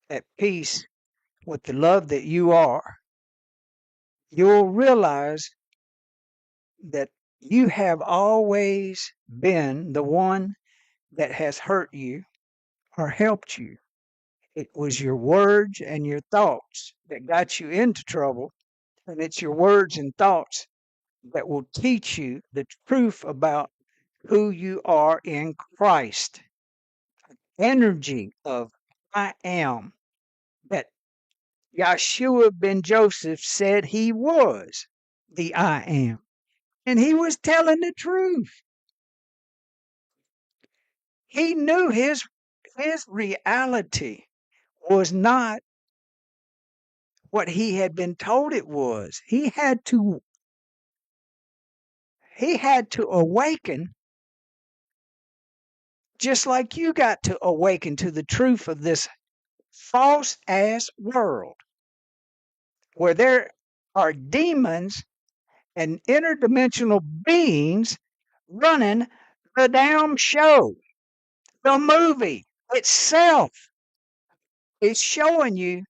at peace with the love that you are, you'll realize that you have always been the one that has hurt you or helped you. It was your words and your thoughts that got you into trouble, and it's your words and thoughts that will teach you the truth about who you are in Christ. Energy of I am that Yeshua ben Joseph said he was the I am. And he was telling the truth. He knew his reality was not what he had been told it was. He had to awaken, just like you got to awaken to the truth of this false ass world where there are demons and interdimensional beings running the damn show. The movie itself is showing you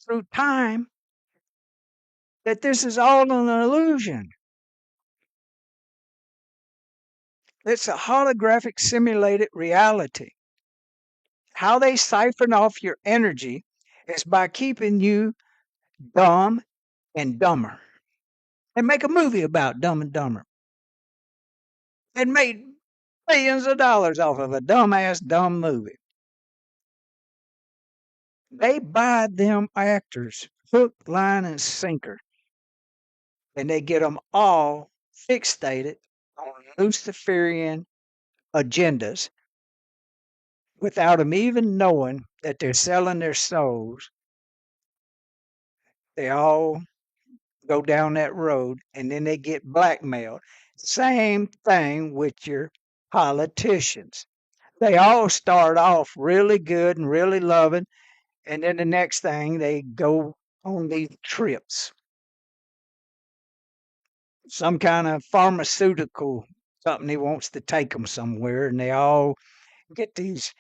through time that this is all an illusion. It's a holographic simulated reality. How they siphon off your energy is by keeping you dumb and dumber. And make a movie about Dumb and Dumber. It made billions of dollars off of a dumbass dumb movie. They buy them actors hook, line, and sinker. And they get them all fixated on Luciferian agendas without them even knowing that they're selling their souls. They all go down that road and then they get blackmailed. Same thing with your politicians. They all start off really good and really loving, and then the next thing they go on these trips. Some kind of pharmaceutical company wants to take them somewhere, and they all get these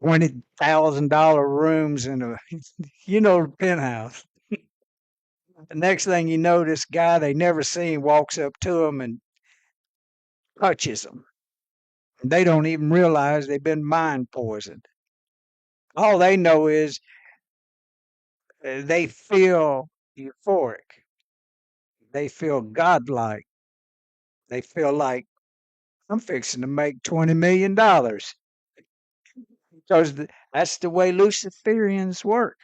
$20,000 rooms in a, penthouse. The next thing you know, this guy they never seen walks up to them and touches them. They don't even realize they've been mind poisoned. All they know is they feel euphoric. They feel godlike. They feel like I'm fixing to make $20 million because that's the way Luciferians work.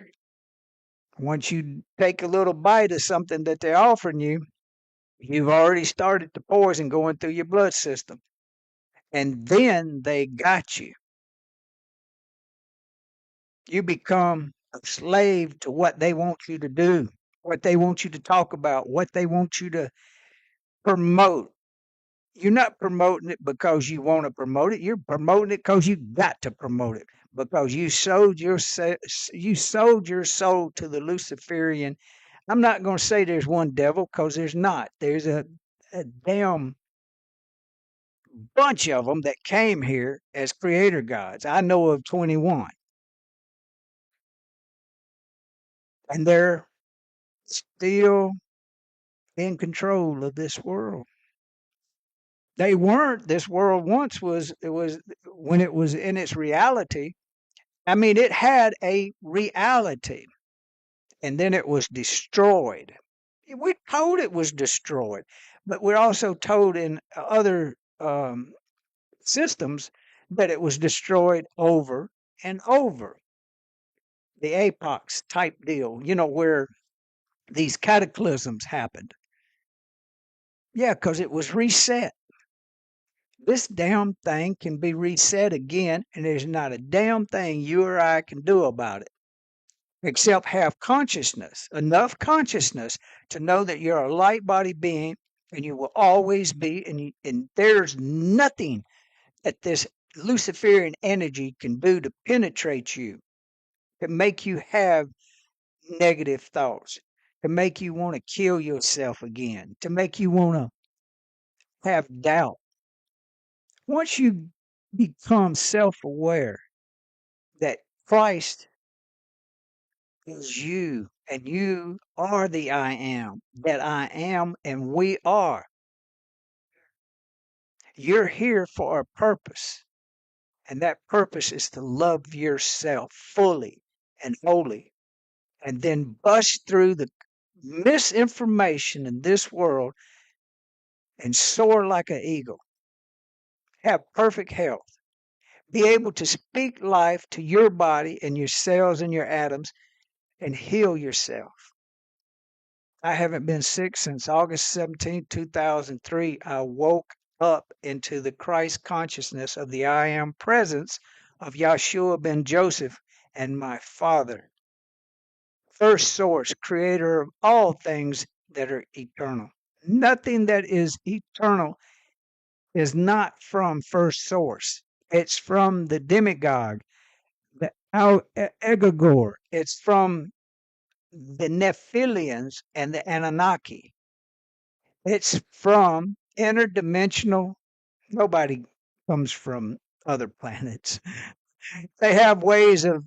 Once you take a little bite of something that they're offering you, you've already started the poison going through your blood system. And then they got you. You become a slave to what they want you to do, what they want you to talk about, what they want you to promote. You're not promoting it because you want to promote it. You're promoting it because you got to promote it because you sold your soul to the Luciferian. I'm not going to say there's one devil because there's not. There's a damn bunch of them that came here as creator gods. I know of 21, and they're still in control of this world. They weren't. This world once was. It was when it was in its reality. I mean, it had a reality, and then it was destroyed. We're told it was destroyed, but we're also told in other systems that it was destroyed over and over. The apox type deal, where these cataclysms happened. Yeah, because it was reset. This damn thing can be reset again, and there's not a damn thing you or I can do about it except have consciousness, enough consciousness to know that you're a light body being and you will always be, and there's nothing that this Luciferian energy can do to penetrate you, to make you have negative thoughts, to make you want to kill yourself again, to make you want to have doubt. Once you become self aware that Christ is you and you are the I am, that I am and we are, you're here for a purpose. And that purpose is to love yourself fully and wholly, and then bust through the misinformation in this world and soar like an eagle. Have perfect health. Be able to speak life to your body and your cells and your atoms and heal yourself. I haven't been sick since August 17, 2003. I woke up into the Christ consciousness of the I am presence of Yahshua ben Joseph and my Father, first source, creator of all things that are eternal. Nothing that is eternal is not from first source. It's from the demigod, the egregore. It's from the Nephilims and the Anunnaki. It's from interdimensional. Nobody comes from other planets. They have ways of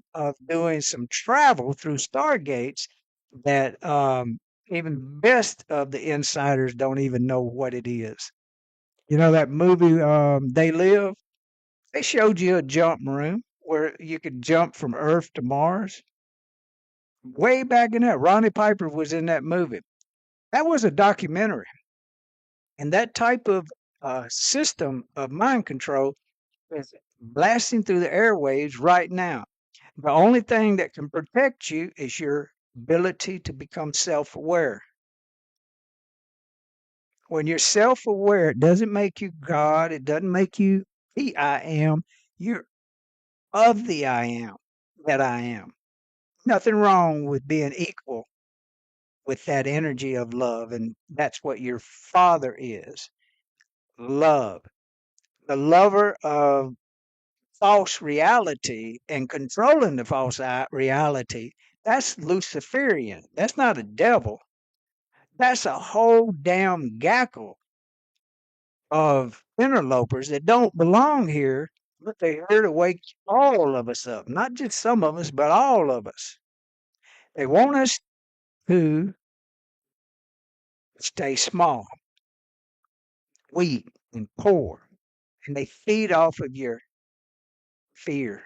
doing some travel through stargates that even best of the insiders don't even know what it is. You know that movie They Live? They showed you a jump room where you could jump from Earth to Mars. Way back in that, Ronnie Piper was in that movie. That was a documentary. And that type of system of mind control is blasting through the airwaves right now. The only thing that can protect you is your ability to become self aware. When you're self aware, it doesn't make you God, it doesn't make you the I am. You're of the I am that I am. Nothing wrong with being equal with that energy of love. And that's what your Father is, love. The lover of false reality and controlling the false reality, that's Luciferian. That's not a devil. That's a whole damn gackle of interlopers that don't belong here, but they're here to wake all of us up. Not just some of us, but all of us. They want us to stay small, weak, and poor. And they feed off of your fear.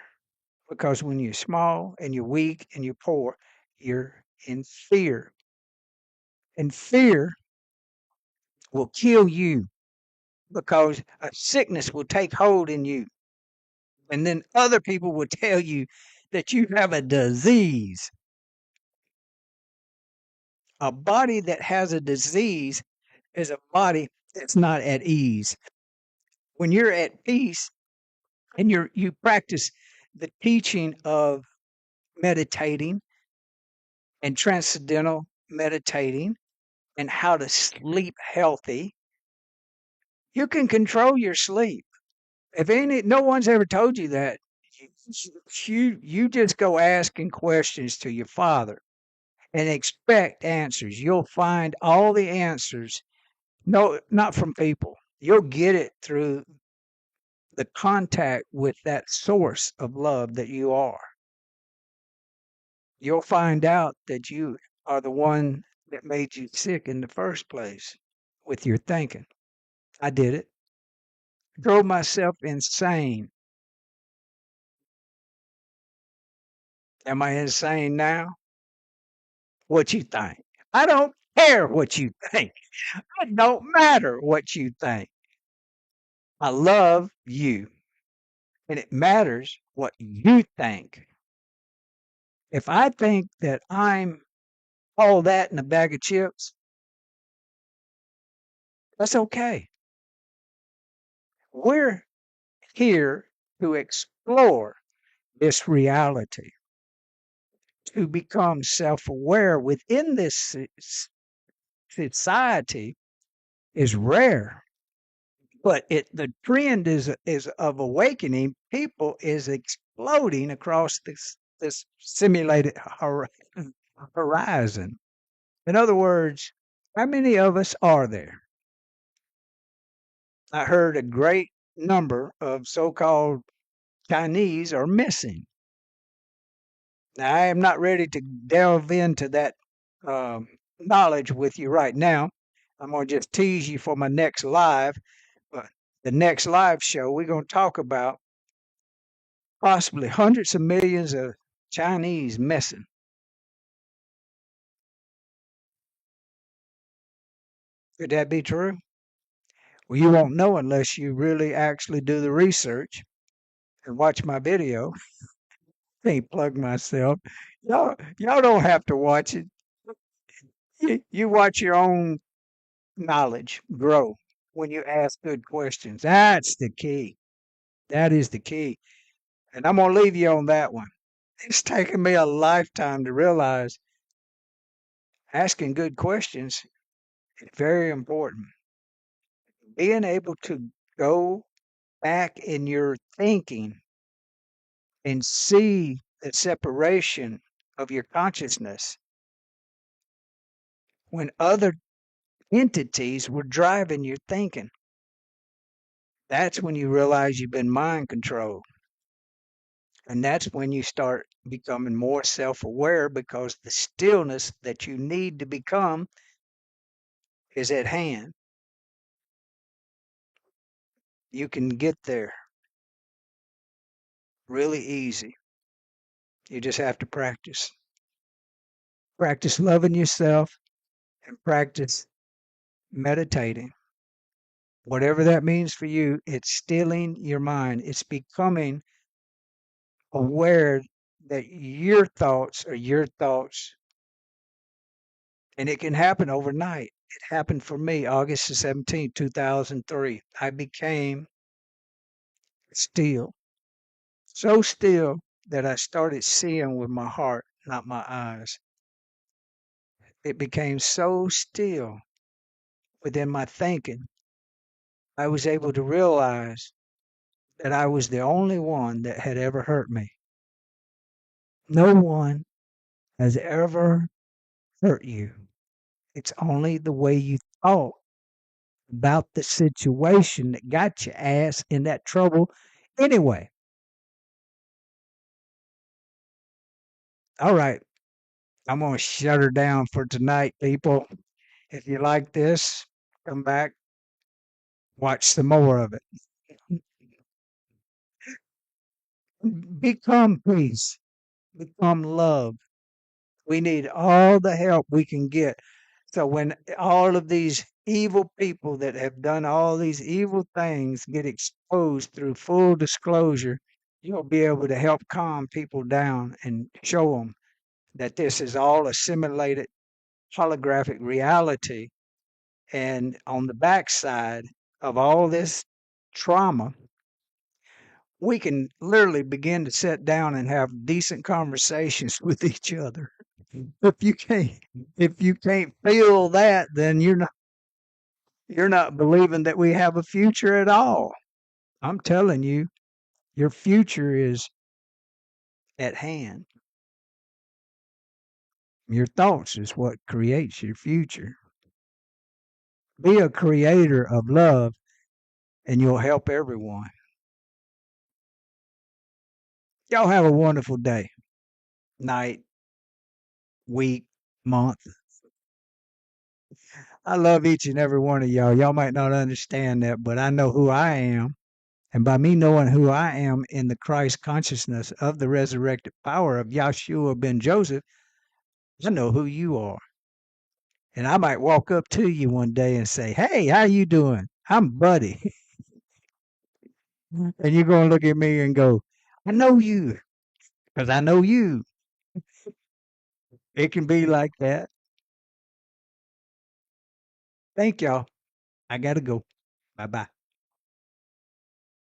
Because when you're small and you're weak and you're poor, you're in fear. And fear will kill you. because a sickness will take hold in you. And then other people will tell you that you have a disease. A body that has a disease is a body that's not at ease. When you're at peace and you practice the teaching of meditating and transcendental meditating and how to sleep healthy, you can control your sleep. If no one's ever told you that, you just go asking questions to your father and expect answers. You'll find all the answers. No, not from people. You'll get it through the contact with that source of love that you are. You'll find out that you are the one that made you sick in the first place with your thinking. I did it. Drove myself insane. Am I insane now? What you think? I don't care what you think. It don't matter what you think. I love you, and it matters what you think. If I think that I'm all that in a bag of chips, that's okay. We're here to explore this reality, to become self-aware within this society is rare. But the trend is of awakening. People is exploding across this simulated horizon. In other words, how many of us are there? I heard a great number of so-called Chinese are missing. Now, I am not ready to delve into that knowledge with you right now. I'm going to just tease you for my next live. But the next live show, we're going to talk about possibly hundreds of millions of Chinese missing. Could that be true? Well, you won't know unless you really actually do the research and watch my video. Can't plug myself. Y'all don't have to watch it. You watch your own knowledge grow when you ask good questions. That's the key. That is the key. And I'm going to leave you on that one. It's taken me a lifetime to realize asking good questions is very important. Being able to go back in your thinking and see the separation of your consciousness when other entities were driving your thinking. That's when you realize you've been mind controlled. And that's when you start becoming more self-aware because the stillness that you need to become is at hand. You can get there really easy. You just have to practice. Practice loving yourself and practice meditating. Whatever that means for you, it's stilling your mind. It's becoming aware that your thoughts are your thoughts. And it can happen overnight. It happened for me August the 17th, 2003. I became still, so still that I started seeing with my heart, not my eyes. It became so still within my thinking. I was able to realize that I was the only one that had ever hurt me. No one has ever hurt you. It's only the way you thought about the situation that got your ass in that trouble anyway. All right. I'm going to shut her down for tonight, people. If you like this, come back, watch some more of it. Become peace, become love. We need all the help we can get. So when all of these evil people that have done all these evil things get exposed through full disclosure, you'll be able to help calm people down and show them that this is all a simulated holographic reality. And on the backside of all this trauma, we can literally begin to sit down and have decent conversations with each other. If you can't, if you can't feel that, then you're not believing that we have a future at all. I'm telling you, your future is at hand. Your thoughts is what creates your future. Be a creator of love and you'll help everyone. Y'all have a wonderful day, night, week, month. I love each and every one of y'all. Y'all might not understand that, but I know who I am. And by me knowing who I am in the Christ consciousness of the resurrected power of Yahshua ben Joseph, I know who you are. And I might walk up to you one day and say, "Hey, how you doing? I'm Buddy." And you're going to look at me and go, "I know you because I know you." It can be like that. Thank y'all. I got to go. Bye-bye.